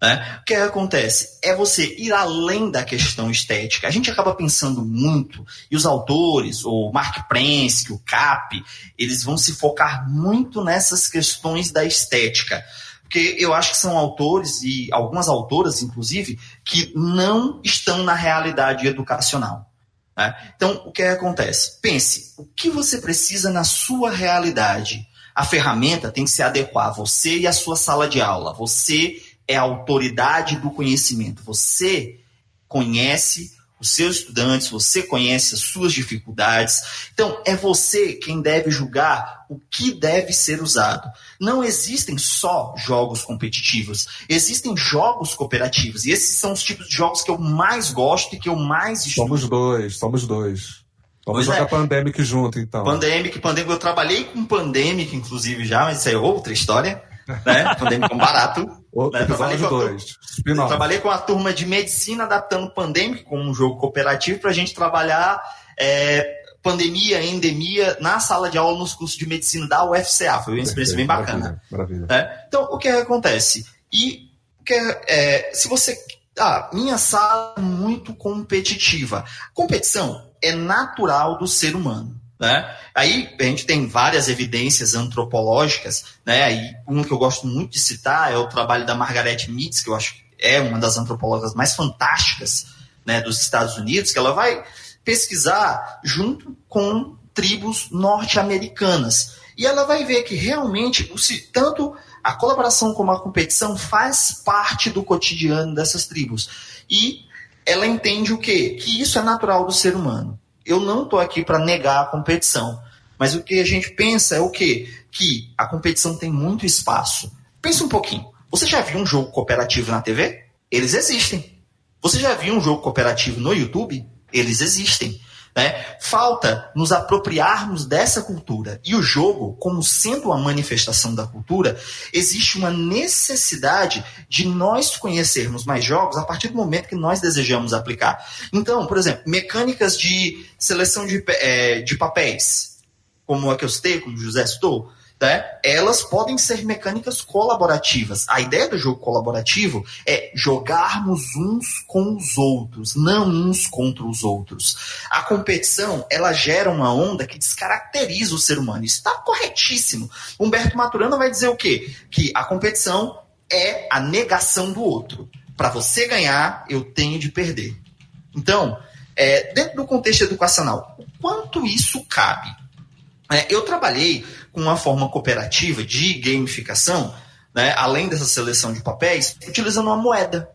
né? O que acontece? É você ir além da questão estética. A gente acaba pensando muito, e os autores, o Mark Prensky, o Cap, eles vão se focar muito nessas questões da estética. Porque eu acho que são autores, e algumas autoras, inclusive, que não estão na realidade educacional, né? Então, o que acontece? Pense, o que você precisa na sua realidade? A ferramenta tem que se adequar a você e a sua sala de aula. Você é a autoridade do conhecimento. Você conhece os seus estudantes, você conhece as suas dificuldades. Então, é você quem deve julgar o que deve ser usado. Não existem só jogos competitivos, existem jogos cooperativos. E esses são os tipos de jogos que eu mais gosto e que eu mais estudo. Somos dois. Vamos jogar Pandemic junto, então. Pandemic, eu trabalhei com Pandemic, inclusive, já, mas isso é outra história, né? Pandemic é um barato. Episódio 2. Trabalhei com a turma de medicina adaptando Pandemic com um jogo cooperativo para a gente trabalhar pandemia, endemia na sala de aula nos cursos de medicina da UFCA. Foi uma experiência bem bacana. Maravilha. Então, o que acontece? Se você... minha sala é muito competitiva. Competição é natural do ser humano, né? Aí a gente tem várias evidências antropológicas, né? Aí, um que eu gosto muito de citar é o trabalho da Margaret Mead, que eu acho que é uma das antropólogas mais fantásticas, né, dos Estados Unidos, que ela vai pesquisar junto com tribos norte-americanas. E ela vai ver que realmente, tanto a colaboração como a competição faz parte do cotidiano dessas tribos. E ela entende o quê? Que isso é natural do ser humano. Eu não estou aqui para negar a competição, mas o que a gente pensa é o quê? Que a competição tem muito espaço. Pensa um pouquinho. Você já viu um jogo cooperativo na TV? Eles existem. Você já viu um jogo cooperativo no YouTube? Eles existem, né? Falta nos apropriarmos dessa cultura. E o jogo, como sendo uma manifestação da cultura, existe uma necessidade de nós conhecermos mais jogos a partir do momento que nós desejamos aplicar. Então, por exemplo, mecânicas de seleção de papéis, como a que eu citei, como o José citou, né? Elas podem ser mecânicas colaborativas. A ideia do jogo colaborativo é jogarmos uns com os outros, não uns contra os outros. A competição, ela gera uma onda que descaracteriza o ser humano. Isso está corretíssimo. Humberto Maturana vai dizer o quê? Que a competição é a negação do outro. Para você ganhar, eu tenho de perder. Então, dentro do contexto educacional, o quanto isso cabe? Eu trabalhei com uma forma cooperativa de gamificação, né, além dessa seleção de papéis, utilizando uma moeda.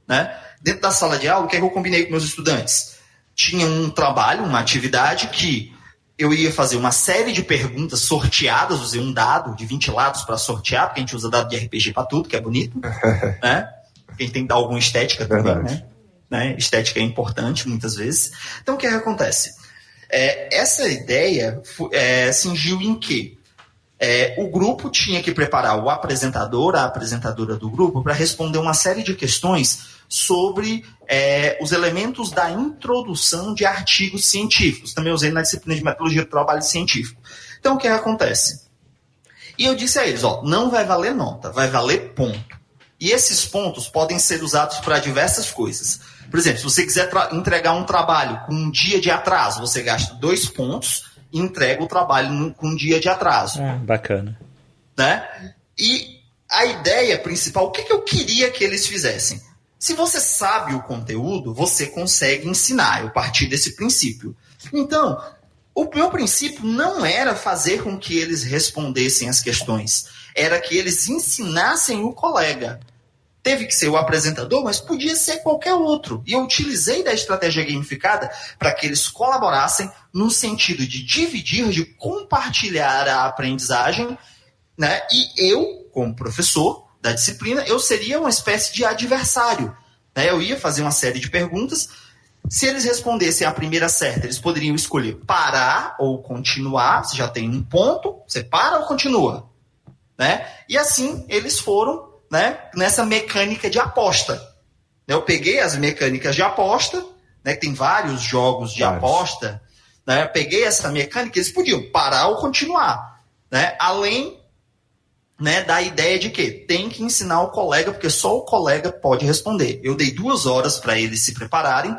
Né? Dentro da sala de aula, o que é que eu combinei com meus estudantes? Tinha um trabalho, uma atividade que eu ia fazer uma série de perguntas sorteadas, usei um dado de 20 lados para sortear, porque a gente usa dado de RPG para tudo, que é bonito. Né? A gente tem que dar alguma estética também, né? Estética é importante, muitas vezes. Então, o que acontece? Essa ideia cingiu em que o grupo tinha que preparar o apresentador, a apresentadora do grupo, para responder uma série de questões sobre os elementos da introdução de artigos científicos. Também usei na disciplina de metodologia do trabalho científico. Então, o que acontece? E eu disse a eles, não vai valer nota, vai valer ponto. E esses pontos podem ser usados para diversas coisas. Por exemplo, se você quiser entregar um trabalho com um dia de atraso, você gasta 2 pontos e entrega o trabalho com um dia de atraso. Bacana. Né? E a ideia principal, o que eu queria que eles fizessem? Se você sabe o conteúdo, você consegue ensinar. Eu parti desse princípio. Então, o meu princípio não era fazer com que eles respondessem as questões. Era que eles ensinassem o colega. Teve que ser o apresentador, mas podia ser qualquer outro. E eu utilizei da estratégia gamificada para que eles colaborassem no sentido de dividir, de compartilhar a aprendizagem, né? E eu, como professor da disciplina, eu seria uma espécie de adversário. Né? Eu ia fazer uma série de perguntas. Se eles respondessem a primeira certa, eles poderiam escolher parar ou continuar. Você já tem um ponto, você para ou continua. Né? E assim eles foram, né, nessa mecânica de aposta. Eu peguei as mecânicas de aposta, né, tem vários jogos de aposta, né, peguei essa mecânica, eles podiam parar ou continuar. Né, além, né, da ideia de que tem que ensinar o colega, porque só o colega pode responder. Eu dei 2 horas para eles se prepararem,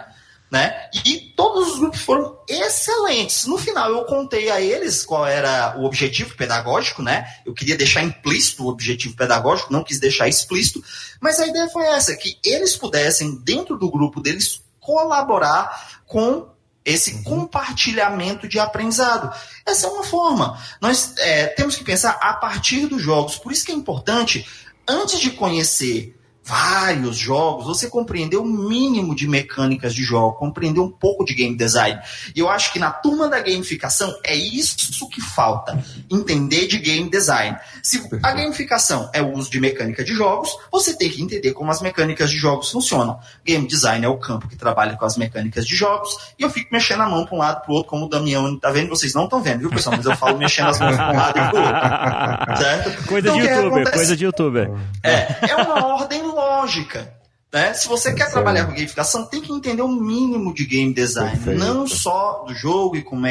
né? E todos os grupos foram excelentes. No final, eu contei a eles qual era o objetivo pedagógico, né? Eu queria deixar implícito o objetivo pedagógico, não quis deixar explícito, mas a ideia foi essa, que eles pudessem, dentro do grupo deles, colaborar com esse compartilhamento de aprendizado. Essa é uma forma. Nós temos que pensar a partir dos jogos. Por isso que é importante, antes de conhecer vários jogos, você compreender o mínimo de mecânicas de jogo, compreender um pouco de game design. E eu acho que na turma da gamificação é isso que falta, entender de game design. Se a gamificação é o uso de mecânica de jogos, você tem que entender como as mecânicas de jogos funcionam. Game design é o campo que trabalha com as mecânicas de jogos, e eu fico mexendo a mão para um lado e para o outro, como o Damião está vendo, vocês não estão vendo, viu, pessoal? Mas eu falo mexendo as mãos para um lado e para o outro. Certo? Coisa de youtuber, coisa de youtuber. É uma ordem lógica. Né? Se você quer trabalhar com gamificação, tem que entender o mínimo de game design. Perfeito. Não só do jogo e como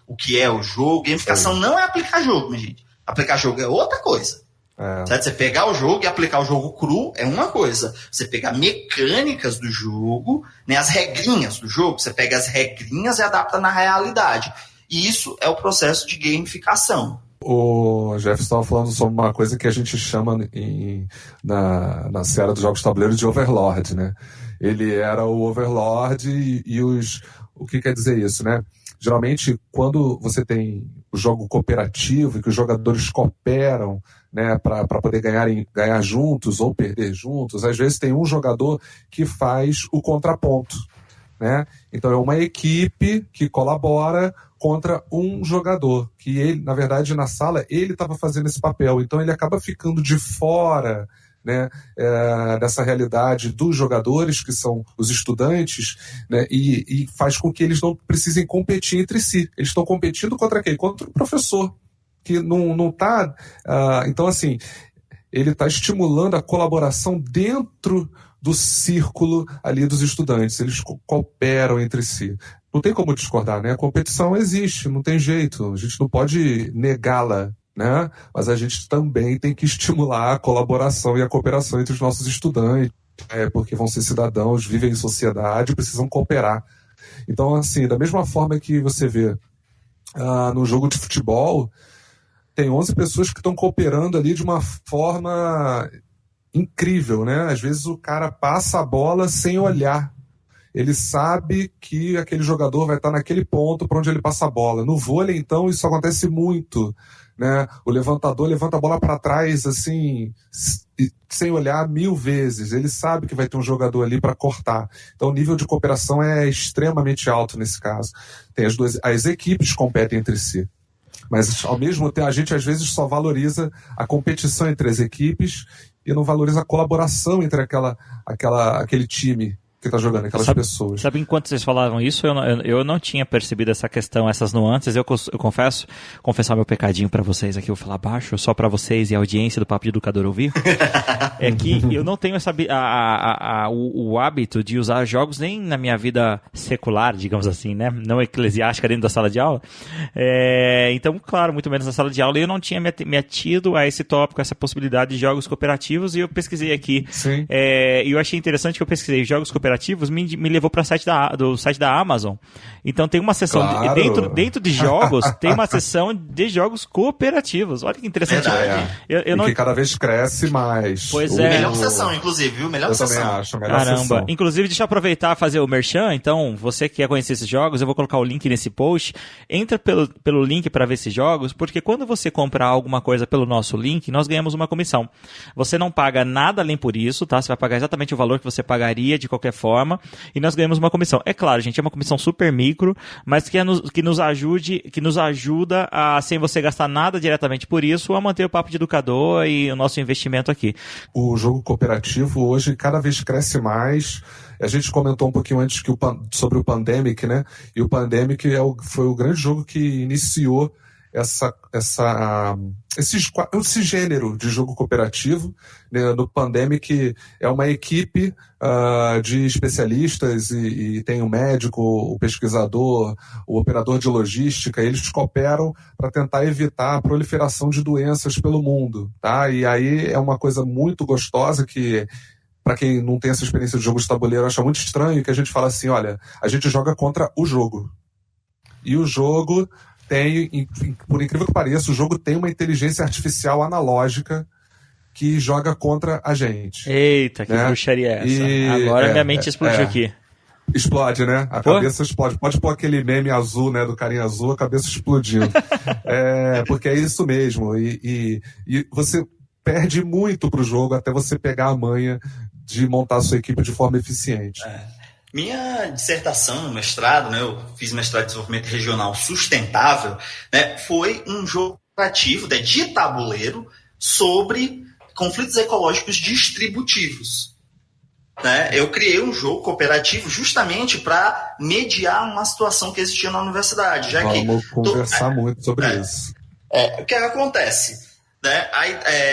o que é o jogo. Gamificação não é aplicar jogo, minha gente. Aplicar jogo é outra coisa. Certo? Você pegar o jogo e aplicar o jogo cru é uma coisa. Você pegar mecânicas do jogo, né, as regrinhas do jogo, você pega as regrinhas e adapta na realidade. E isso é o processo de gamificação. O Jeff estava falando sobre uma coisa que a gente chama na seara dos jogos de tabuleiro de Overlord, né? Ele era o Overlord e o que quer dizer isso, né? Geralmente, quando você tem o jogo cooperativo e que os jogadores cooperam, né, para poder ganhar juntos ou perder juntos, às vezes tem um jogador que faz o contraponto, né? Então é uma equipe que colabora contra um jogador, que ele, na verdade, na sala, ele estava fazendo esse papel, então ele acaba ficando de fora, né, dessa realidade dos jogadores, que são os estudantes, né, e faz com que eles não precisem competir entre si. Eles estão competindo contra quem? Contra o professor, que não está... então, assim, ele está estimulando a colaboração dentro do círculo ali dos estudantes. Eles cooperam entre si. Não tem como discordar, né? A competição existe, não tem jeito. A gente não pode negá-la, né? Mas a gente também tem que estimular a colaboração e a cooperação entre os nossos estudantes, porque vão ser cidadãos, vivem em sociedade, precisam cooperar. Então, assim, da mesma forma que você vê no jogo de futebol, tem 11 pessoas que estão cooperando ali de uma forma incrível, né? Às vezes o cara passa a bola sem olhar. ele sabe que aquele jogador vai estar naquele ponto para onde ele passa a bola. No vôlei, então, isso acontece muito, né? O levantador levanta a bola para trás, assim, sem olhar 1000 vezes. Ele sabe que vai ter um jogador ali para cortar. Então, o nível de cooperação é extremamente alto nesse caso. Tem as equipes competem entre si. Mas, ao mesmo tempo, a gente às vezes só valoriza a competição entre as equipes e não valoriza a colaboração entre aquele time que está jogando, aquelas pessoas. Sabe, enquanto vocês falavam isso, eu não tinha percebido essa questão, essas nuances. Eu confessar meu pecadinho para vocês aqui, eu vou falar baixo, só para vocês e a audiência do Papo de Educador ouvir. É que eu não tenho o hábito de usar jogos nem na minha vida secular, digamos assim, né? Não eclesiástica dentro da sala de aula. Então, claro, muito menos na sala de aula, eu não tinha me atido a esse tópico, a essa possibilidade de jogos cooperativos, e eu pesquisei aqui. Sim. E eu achei interessante que eu pesquisei jogos cooperativos, me levou para do site da Amazon. Então tem uma seção, claro, dentro de jogos, tem uma seção de jogos cooperativos. Olha que interessante. Que cada vez cresce mais. Pois é. Melhor seção, inclusive, viu? Melhor seção. Eu também acho, melhor Caramba. seção. Inclusive, deixa eu aproveitar e fazer o merchan. Então, você que quer conhecer esses jogos, eu vou colocar o link nesse post. Entra pelo link para ver esses jogos, porque quando você comprar alguma coisa pelo nosso link, nós ganhamos uma comissão. Você não paga nada além por isso, tá? Você vai pagar exatamente o valor que você pagaria de qualquer forma, e nós ganhamos uma comissão. É claro, gente, é uma comissão super micro, mas que nos ajuda a, sem você gastar nada diretamente por isso, a manter o Papo de Educador e o nosso investimento aqui. O jogo cooperativo hoje cada vez cresce mais. A gente comentou um pouquinho antes sobre o Pandemic, né? E o Pandemic foi o grande jogo que iniciou esse gênero de jogo cooperativo, né? No Pandemic é uma equipe de especialistas e tem o médico, o pesquisador, o operador de logística. Eles cooperam para tentar evitar a proliferação de doenças pelo mundo, tá? E aí é uma coisa muito gostosa que, para quem não tem essa experiência de jogo de tabuleiro, acha muito estranho, que a gente fala assim, olha, a gente joga contra o jogo. E o jogo tem, por incrível que pareça, o jogo tem uma inteligência artificial analógica que joga contra a gente. Eita, que bruxaria é essa? Agora minha mente explodiu aqui. Explode, né? A cabeça explode. Pode pôr aquele meme azul, né? Do carinha azul, a cabeça explodindo. Porque é isso mesmo. E você perde muito pro jogo até você pegar a manha de montar a sua equipe de forma eficiente. Minha dissertação no mestrado, né, eu fiz mestrado em desenvolvimento regional sustentável, né, foi um jogo cooperativo, né, de tabuleiro sobre conflitos ecológicos distributivos. Né? Eu criei um jogo cooperativo justamente para mediar uma situação que existia na universidade. Vamos conversar muito sobre isso. O que acontece? Né?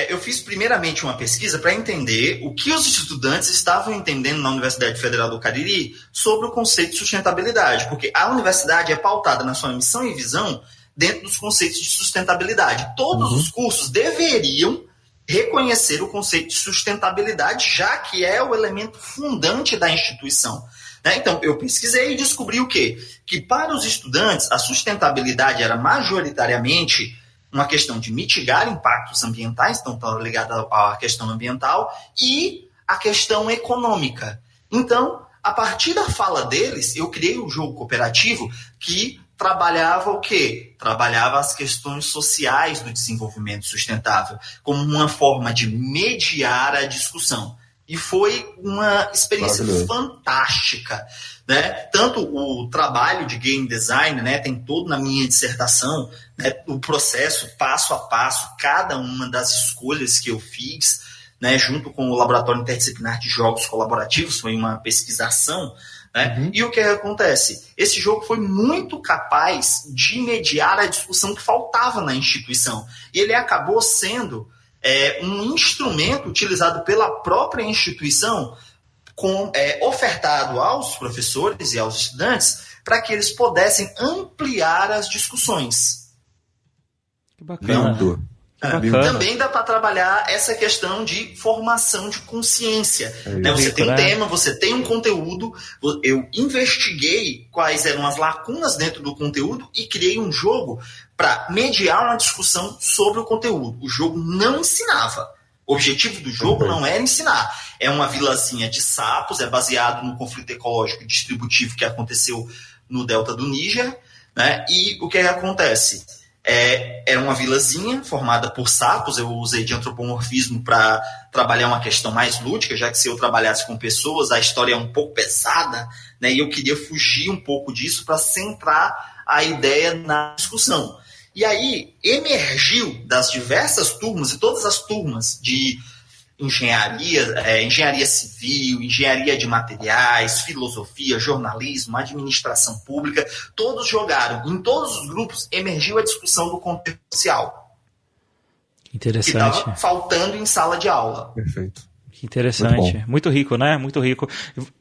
Eu fiz primeiramente uma pesquisa para entender o que os estudantes estavam entendendo na Universidade Federal do Cariri sobre o conceito de sustentabilidade, porque a universidade é pautada na sua missão e visão dentro dos conceitos de sustentabilidade. Todos os cursos deveriam reconhecer o conceito de sustentabilidade, já que é o elemento fundante da instituição. Né? Então, eu pesquisei e descobri o quê? Que para os estudantes, a sustentabilidade era majoritariamente uma questão de mitigar impactos ambientais, então está ligada à questão ambiental, e à questão econômica. Então, a partir da fala deles, eu criei um jogo cooperativo que trabalhava o quê? Trabalhava as questões sociais do desenvolvimento sustentável, como uma forma de mediar a discussão. E foi uma experiência fantástica. Né? Tanto o trabalho de game design, né, tem todo na minha dissertação, né, o processo passo a passo, cada uma das escolhas que eu fiz, né, junto com o Laboratório Interdisciplinar de Jogos Colaborativos, foi uma pesquisação. Né? E o que acontece? Esse jogo foi muito capaz de mediar a discussão que faltava na instituição. E ele acabou sendo um instrumento utilizado pela própria instituição, ofertado aos professores e aos estudantes para que eles pudessem ampliar as discussões. Que bacana. Lindo. Também dá para trabalhar essa questão de formação de consciência. Né? Você tem um tema, você tem um conteúdo, eu investiguei quais eram as lacunas dentro do conteúdo e criei um jogo para mediar uma discussão sobre o conteúdo. O jogo não ensinava. O objetivo do jogo não é ensinar. É uma vilazinha de sapos, é baseado no conflito ecológico distributivo que aconteceu no delta do Níger, né? E o que acontece? É uma vilazinha formada por sapos. Eu usei de antropomorfismo para trabalhar uma questão mais lúdica, já que se eu trabalhasse com pessoas, a história é um pouco pesada, né? E eu queria fugir um pouco disso para centrar a ideia na discussão. E aí emergiu das diversas turmas, e todas as turmas de engenharia civil, engenharia de materiais, filosofia, jornalismo, administração pública, todos jogaram. Em todos os grupos emergiu a discussão do contexto social. Interessante. Que estava faltando em sala de aula. Perfeito. Interessante. Muito rico, né? Muito rico.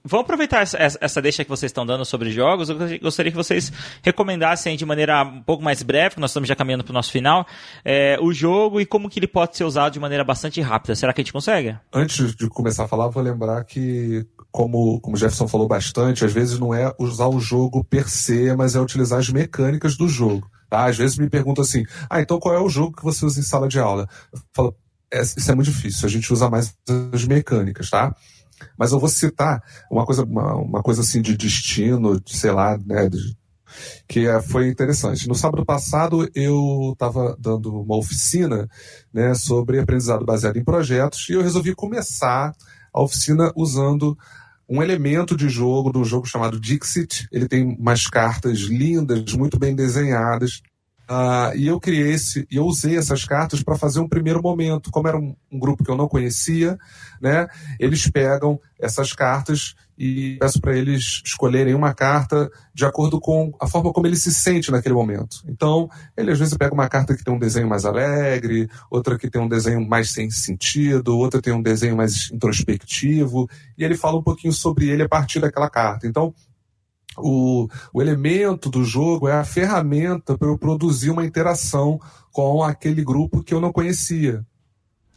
Vamos aproveitar essa deixa que vocês estão dando sobre jogos. Eu gostaria que vocês recomendassem de maneira um pouco mais breve, porque nós estamos já caminhando para o nosso final, o jogo e como que ele pode ser usado de maneira bastante rápida. Será que a gente consegue? Antes de começar a falar, vou lembrar que, como o Jefferson falou bastante, às vezes não é usar o jogo per se, mas é utilizar as mecânicas do jogo. Tá? Às vezes me perguntam assim, então qual é o jogo que você usa em sala de aula? Eu falo, isso é muito difícil, a gente usa mais as mecânicas, tá? Mas eu vou citar uma coisa assim de destino, sei lá, né, que foi interessante. No sábado passado eu estava dando uma oficina, né, sobre aprendizado baseado em projetos, e eu resolvi começar a oficina usando um elemento de jogo, do jogo chamado Dixit. Ele tem umas cartas lindas, muito bem desenhadas. E eu usei essas cartas para fazer um primeiro momento. Como era um grupo que eu não conhecia, né, eles pegam essas cartas e peço para eles escolherem uma carta de acordo com a forma como ele se sente naquele momento. Então, ele às vezes pega uma carta que tem um desenho mais alegre, outra que tem um desenho mais sem sentido, outra tem um desenho mais introspectivo, e ele fala um pouquinho sobre ele a partir daquela carta. Então, o elemento do jogo é a ferramenta para eu produzir uma interação com aquele grupo que eu não conhecia.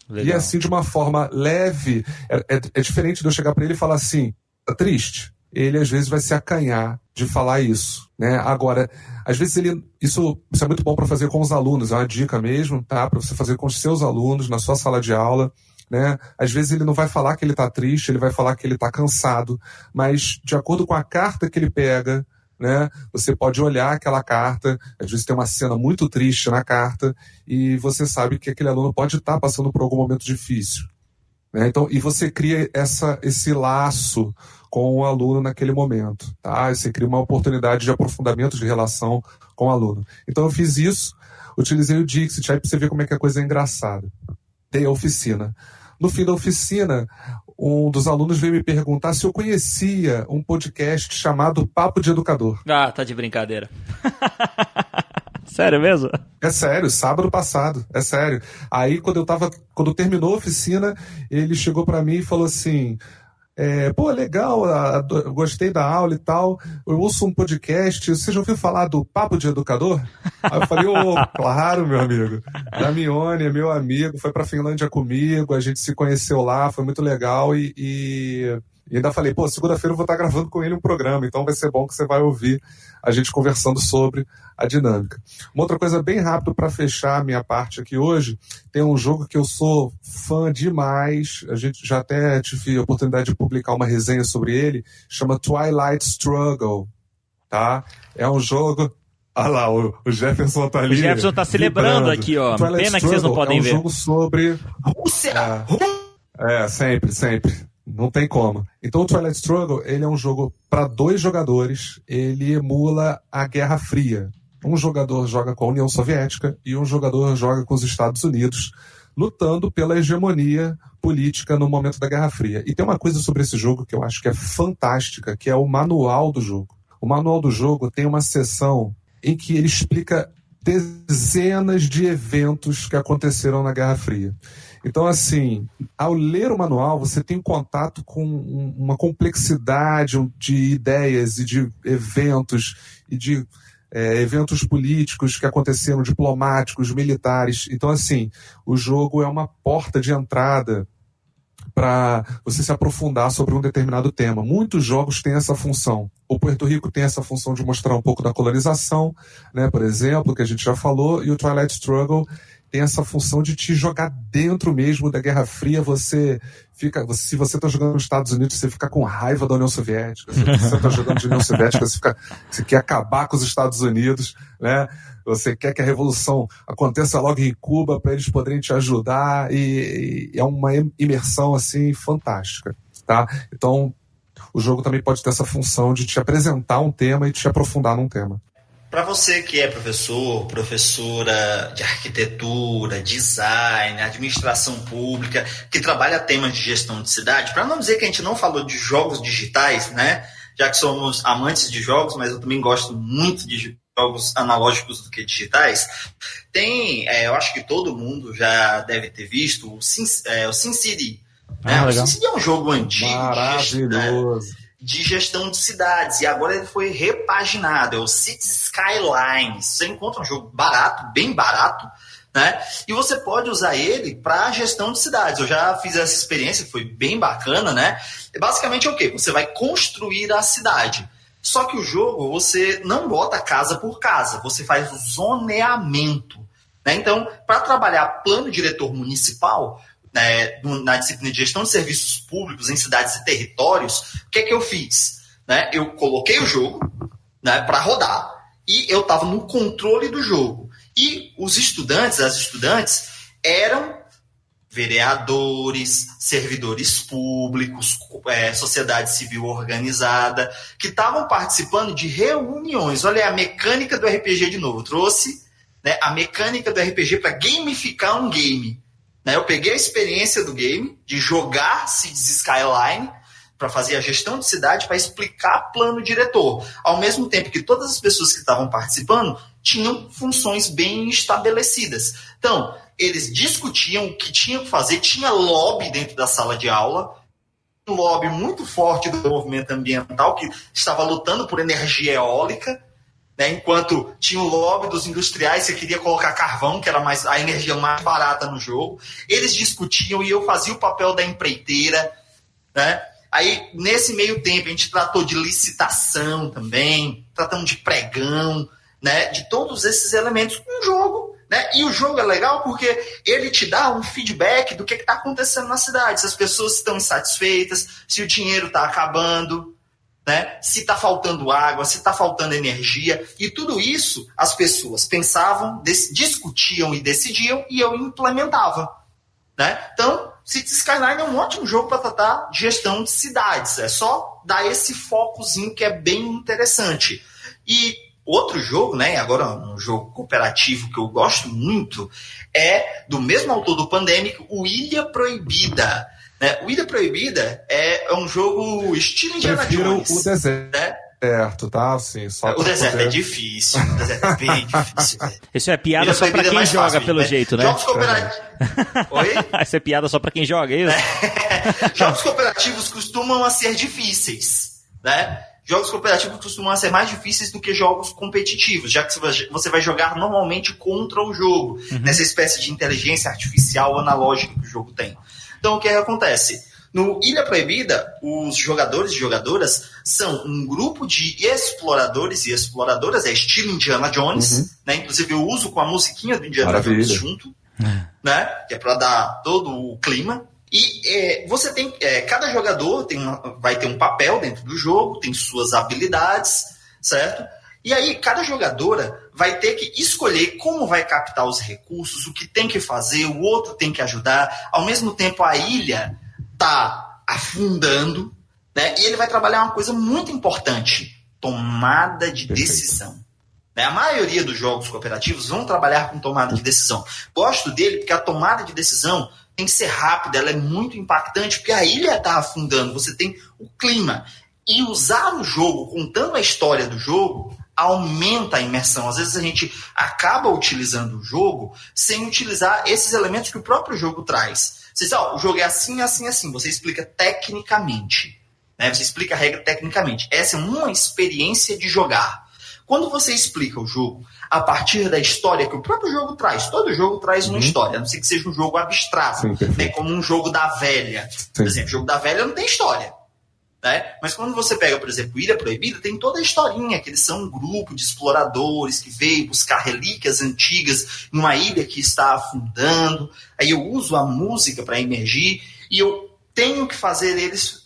Legal. E assim, de uma forma leve, é diferente de eu chegar para ele e falar assim, tá triste? Ele às vezes vai se acanhar de falar isso, né? Agora, às vezes isso é muito bom para fazer com os alunos, é uma dica mesmo, tá? Para você fazer com os seus alunos na sua sala de aula, né? Às vezes ele não vai falar que ele está triste, ele vai falar que ele está cansado, mas de acordo com a carta que ele pega, né, você pode olhar aquela carta, às vezes tem uma cena muito triste na carta, e você sabe que aquele aluno pode estar passando por algum momento difícil, né? Então, e você cria esse laço com o aluno naquele momento, tá? Você cria uma oportunidade de aprofundamento de relação com o aluno. Então eu fiz isso, utilizei o Dixit, aí para você ver como é que a coisa é engraçada. Dei a oficina. No fim da oficina, um dos alunos veio me perguntar se eu conhecia um podcast chamado Papo de Educador. Ah, tá de brincadeira. Sério mesmo? É sério, sábado passado, é sério. Aí quando terminou a oficina, ele chegou para mim e falou assim, legal, gostei da aula e tal, eu ouço um podcast, você já ouviu falar do Papo de Educador? Aí eu falei, claro, meu amigo, Damione é meu amigo, foi pra Finlândia comigo, a gente se conheceu lá, foi muito legal e ainda falei, segunda-feira eu vou estar gravando com ele um programa, então vai ser bom que você vai ouvir a gente conversando sobre a dinâmica. Uma outra coisa bem rápido para fechar a minha parte aqui hoje, tem um jogo que eu sou fã demais, a gente já até tive a oportunidade de publicar uma resenha sobre ele, chama Twilight Struggle, tá? É um jogo... Ah lá, o Jefferson tá ali. O Jefferson tá celebrando aqui, ó. Twilight Pena que vocês não podem ver. É um jogo sobre... Rússia! Sempre. Não tem como. Então o Twilight Struggle, ele é um jogo para 2 jogadores, ele emula a Guerra Fria. Um jogador joga com a União Soviética e um jogador joga com os Estados Unidos, lutando pela hegemonia política no momento da Guerra Fria. E tem uma coisa sobre esse jogo que eu acho que é fantástica, que é o manual do jogo. O manual do jogo tem uma seção em que ele explica dezenas de eventos que aconteceram na Guerra Fria. Então, assim, ao ler o manual, você tem contato com uma complexidade de ideias e de eventos e de eventos políticos que aconteceram, diplomáticos, militares. Então, assim, o jogo é uma porta de entrada para você se aprofundar sobre um determinado tema. Muitos jogos têm essa função. O Puerto Rico tem essa função de mostrar um pouco da colonização, né, por exemplo, que a gente já falou, e o Twilight Struggle, tem essa função de te jogar dentro mesmo da Guerra Fria. Se você está jogando nos Estados Unidos, você fica com raiva da União Soviética. Se você está jogando de União Soviética, você quer acabar com os Estados Unidos, né? Você quer que a revolução aconteça logo em Cuba para eles poderem te ajudar, e é uma imersão assim fantástica, tá? Então, o jogo também pode ter essa função de te apresentar um tema e te aprofundar num tema. Para você que é professor, professora de arquitetura, design, administração pública, que trabalha temas de gestão de cidade, para não dizer que a gente não falou de jogos digitais, né? Já que somos amantes de jogos, mas eu também gosto muito de jogos analógicos do que digitais. Tem, eu acho que todo mundo já deve ter visto o SimCity. O SimCity é um jogo antigo. Maravilhoso. De gestão de cidades, e agora ele foi repaginado, é o Cities Skylines. Você encontra um jogo barato, bem barato, né? E você pode usar ele para gestão de cidades. Eu já fiz essa experiência, foi bem bacana, né? Basicamente é o quê? Você vai construir a cidade. Só que o jogo, você não bota casa por casa, você faz o zoneamento, né? Então, para trabalhar plano diretor municipal, na disciplina de gestão de serviços públicos em cidades e territórios, o que é que eu fiz? Eu coloquei o jogo, né, para rodar, e eu estava no controle do jogo. E os estudantes, as estudantes, eram vereadores, servidores públicos, sociedade civil organizada, que estavam participando de reuniões. Olha a mecânica do RPG de novo. Eu trouxe, né, a mecânica do RPG para gamificar um game. Eu peguei a experiência do game, de jogar Cities Skyline, para fazer a gestão de cidade, para explicar plano diretor. Ao mesmo tempo que todas as pessoas que estavam participando tinham funções bem estabelecidas. Então, eles discutiam o que tinham que fazer, tinha lobby dentro da sala de aula, um lobby muito forte do movimento ambiental, que estava lutando por energia eólica, enquanto tinha o lobby dos industriais que queria colocar carvão, que era a energia mais barata no jogo. Eles discutiam e eu fazia o papel da empreiteira, né? Aí, nesse meio tempo, a gente tratou de licitação também, tratamos de pregão, né? De todos esses elementos no jogo, né? E o jogo é legal porque ele te dá um feedback do que está acontecendo na cidade, se as pessoas estão insatisfeitas, se o dinheiro está acabando, né? Se está faltando água, se está faltando energia, e tudo isso as pessoas pensavam, discutiam e decidiam, e eu implementava, né? Então, Cities Skyline é um ótimo jogo para tratar de gestão de cidades, é só dar esse focozinho que é bem interessante. E outro jogo, né? Agora um jogo cooperativo que eu gosto muito, é do mesmo autor do Pandemic, o Ilha Proibida. O Ilha Proibida é um jogo estilo Indiana Jones. O deserto, tá? Assim, o deserto é difícil. O deserto é bem difícil. Isso é piada só pra quem joga, fácil, pelo jeito, né? Jogos cooperativos. Oi? Isso é piada só pra quem joga, é isso? Jogos cooperativos costumam ser difíceis, né? Jogos cooperativos costumam ser mais difíceis do que jogos competitivos, já que você vai jogar normalmente contra o jogo, nessa espécie de inteligência artificial analógica que o jogo tem. Então, o que acontece? No Ilha Proibida, os jogadores e jogadoras são um grupo de exploradores e exploradoras, é estilo Indiana Jones, né? Inclusive eu uso com a musiquinha do Indiana Jones junto, né? Que é para dar todo o clima. E você tem, cada jogador vai ter um papel dentro do jogo, tem suas habilidades, certo? E aí, cada jogadora vai ter que escolher como vai captar os recursos, o que tem que fazer, o outro tem que ajudar. Ao mesmo tempo, a ilha está afundando, né? E ele vai trabalhar uma coisa muito importante: tomada de decisão. A maioria dos jogos cooperativos vão trabalhar com tomada de decisão. Gosto dele porque a tomada de decisão tem que ser rápida, ela é muito impactante, porque a ilha está afundando, você tem o clima. E usar o jogo, contando a história do jogo, aumenta a imersão. Às vezes a gente acaba utilizando o jogo sem utilizar esses elementos que o próprio jogo traz. Você diz, o jogo é assim, assim, assim. Você explica tecnicamente, né? Você explica a regra tecnicamente. Essa é uma experiência de jogar. Quando você explica o jogo a partir da história que o próprio jogo traz, todo jogo traz uma história, a não ser que seja um jogo abstrato, né? Como um jogo da velha. Por exemplo, o jogo da velha não tem história. né? Mas quando você pega, por exemplo, Ilha Proibida, tem toda a historinha, que eles são um grupo de exploradores que veio buscar relíquias antigas em uma ilha que está afundando. Aí eu uso a música para emergir e eu tenho que fazer eles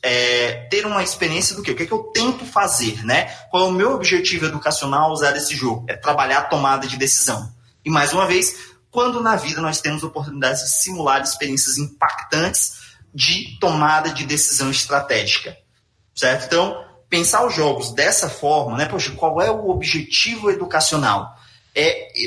ter uma experiência do quê? O que é que eu tento fazer, né? Qual é o meu objetivo educacional ao usar esse jogo? É trabalhar a tomada de decisão. E mais uma vez, quando na vida nós temos oportunidades de simular experiências impactantes de tomada de decisão estratégica, certo? Então, pensar os jogos dessa forma, né? Poxa, qual é o objetivo educacional?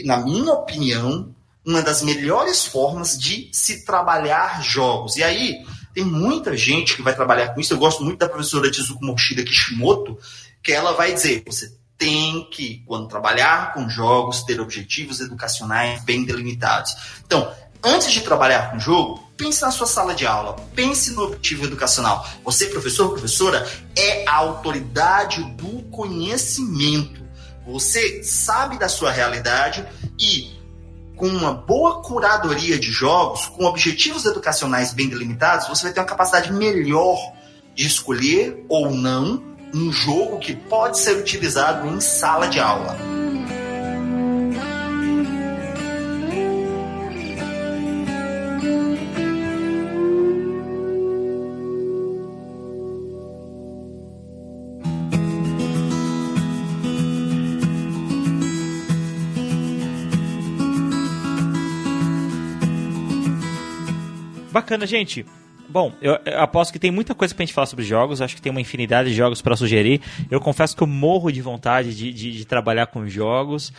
Na minha opinião, uma das melhores formas de se trabalhar jogos. E aí, tem muita gente que vai trabalhar com isso. Eu gosto muito da professora Chizuko Mochida Kishimoto, que ela vai dizer, você tem que, quando trabalhar com jogos, ter objetivos educacionais bem delimitados. Então, antes de trabalhar com jogo, pense na sua sala de aula, pense no objetivo educacional. Você, professor, professora, é a autoridade do conhecimento. Você sabe da sua realidade e, com uma boa curadoria de jogos, com objetivos educacionais bem delimitados, você vai ter uma capacidade melhor de escolher ou não um jogo que pode ser utilizado em sala de aula. Bacana, gente. Bom, eu aposto que tem muita coisa pra gente falar sobre jogos, acho que tem uma infinidade de jogos pra sugerir. Eu confesso que eu morro de vontade de trabalhar com jogos,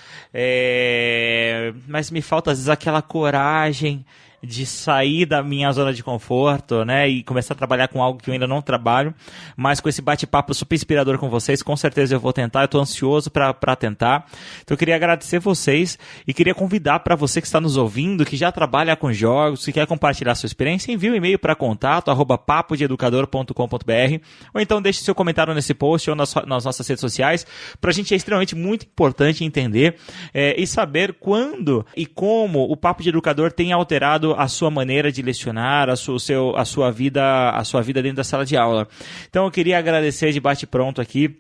mas me falta às vezes aquela coragem de sair da minha zona de conforto, né, e começar a trabalhar com algo que eu ainda não trabalho, mas com esse bate-papo super inspirador com vocês, com certeza eu vou tentar, eu tô ansioso para tentar. Então eu queria agradecer vocês e queria convidar para você que está nos ouvindo, que já trabalha com jogos, que quer compartilhar sua experiência, envie um e-mail para contato@papodeeducador.com.br ou então deixe seu comentário nesse post ou nas nossas redes sociais. Pra gente é extremamente muito importante entender e saber quando e como o Papo de Educador tem alterado a sua maneira de lecionar, a sua vida dentro da sala de aula. Então eu queria agradecer de bate-pronto aqui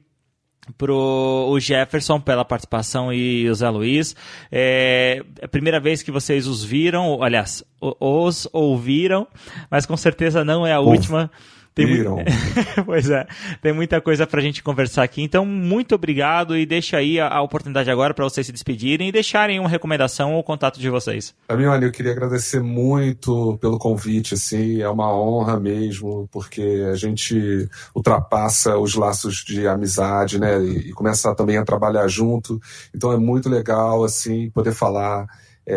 pro Jefferson pela participação e o Zé Luiz. É a primeira vez que vocês os viram, aliás, os ouviram, mas com certeza não é a última. Pois é, tem muita coisa pra gente conversar aqui, então muito obrigado e deixa aí a oportunidade agora para vocês se despedirem e deixarem uma recomendação ou contato de vocês. Hermione, eu queria agradecer muito pelo convite, assim, é uma honra mesmo, porque a gente ultrapassa os laços de amizade, né, e começa também a trabalhar junto, então é muito legal, assim, poder falar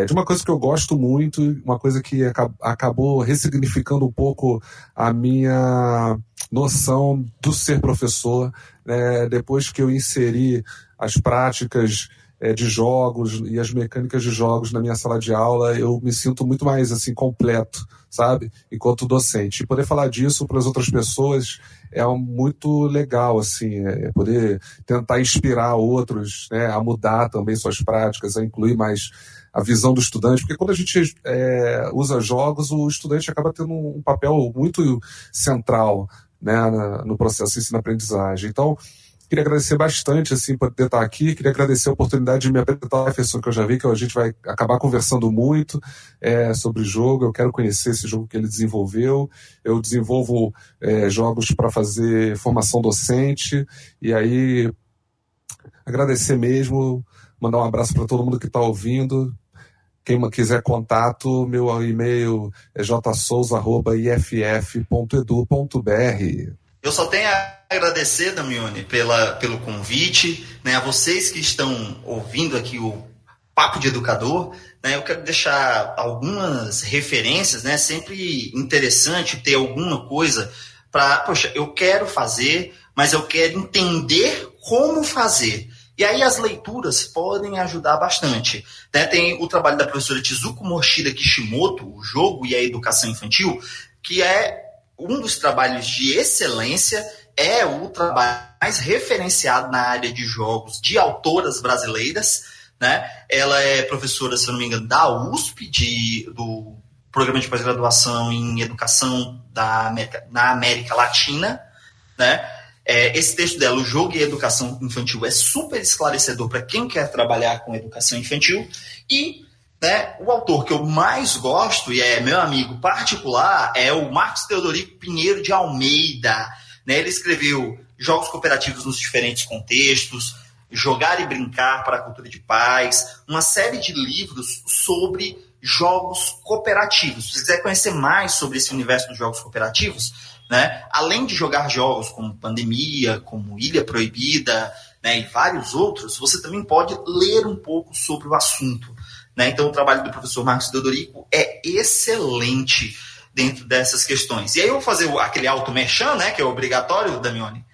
de uma coisa que eu gosto muito, uma coisa que acabou ressignificando um pouco a minha noção do ser professor, né? Depois que eu inseri as práticas de jogos e as mecânicas de jogos na minha sala de aula, eu me sinto muito mais assim completo, sabe? Enquanto docente. E poder falar disso para as outras pessoas é muito legal, assim, poder tentar inspirar outros, né, a mudar também suas práticas, a incluir mais a visão do estudante, porque quando a gente usa jogos, o estudante acaba tendo um papel muito central, né, no processo de ensino-aprendizagem. Então, queria agradecer bastante, assim, por poder estar aqui, queria agradecer a oportunidade de me apresentar ao Jefferson, que eu já vi que a gente vai acabar conversando muito sobre o jogo, eu quero conhecer esse jogo que ele desenvolveu, eu desenvolvo jogos para fazer formação docente, e aí agradecer mesmo, mandar um abraço para todo mundo que está ouvindo. Quem quiser contato, meu e-mail é jsouza@iff.edu.br. Eu só tenho a agradecer, Damione, pelo convite, né, a vocês que estão ouvindo aqui o Papo de Educador, né, eu quero deixar algumas referências, né, sempre interessante ter alguma coisa para, poxa, eu quero fazer, mas eu quero entender como fazer. E aí as leituras podem ajudar bastante. Né? Tem o trabalho da professora Chizuko Mochida Kishimoto, O Jogo e a Educação Infantil, que é um dos trabalhos de excelência, é o trabalho mais referenciado na área de jogos de autoras brasileiras. Né? Ela é professora, se eu não me engano, da USP, do Programa de Pós-Graduação em Educação na América Latina, né? Esse texto dela, O Jogo e a Educação Infantil, é super esclarecedor para quem quer trabalhar com educação infantil. E, né, o autor que eu mais gosto, e é meu amigo particular, é o Marcos Teodorico Pinheiro de Almeida. Né? Ele escreveu Jogos Cooperativos nos Diferentes Contextos, Jogar e Brincar para a Cultura de Paz, uma série de livros sobre jogos cooperativos. Se você quiser conhecer mais sobre esse universo dos jogos cooperativos, né, além de jogar jogos como Pandemia, como Ilha Proibida, né, e vários outros, você também pode ler um pouco sobre o assunto. Né? Então, o trabalho do professor Marcos Teodorico é excelente dentro dessas questões. E aí eu vou fazer aquele auto-merchan, né, que é obrigatório, Damione.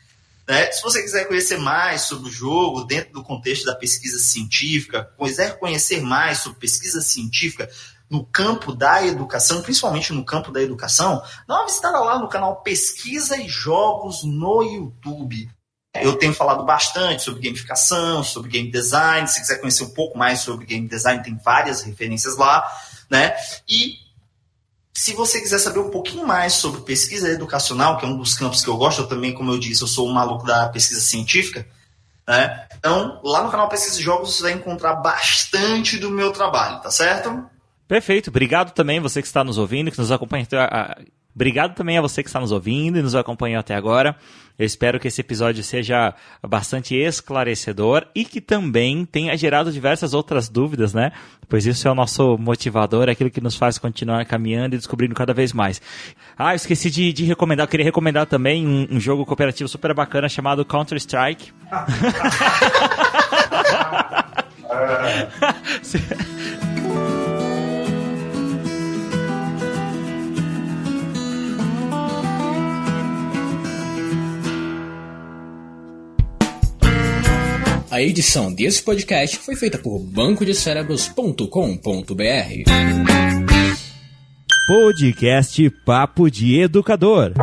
Né? Se você quiser conhecer mais sobre o jogo dentro do contexto da pesquisa científica, quiser conhecer mais sobre pesquisa científica no campo da educação, principalmente no campo da educação, dá uma visitada lá no canal Pesquisa e Jogos no YouTube. Eu tenho falado bastante sobre gamificação, sobre game design. Se quiser conhecer um pouco mais sobre game design, tem várias referências lá, né? E se você quiser saber um pouquinho mais sobre pesquisa educacional, que é um dos campos que eu gosto, eu também, como eu disse, eu sou um maluco da pesquisa científica, né? Então, lá no canal Pesquisa e Jogos você vai encontrar bastante do meu trabalho, tá certo? Perfeito. Obrigado também você que está nos ouvindo, que nos acompanha. Obrigado também a você que está nos ouvindo e nos acompanhou até agora. Eu espero que esse episódio seja bastante esclarecedor e que também tenha gerado diversas outras dúvidas, né? Pois isso é o nosso motivador, é aquilo que nos faz continuar caminhando e descobrindo cada vez mais. Eu esqueci de recomendar, eu queria recomendar também um jogo cooperativo super bacana chamado Counter-Strike. A edição desse podcast foi feita por bancodecerebros.com.br. Podcast Papo de Educador.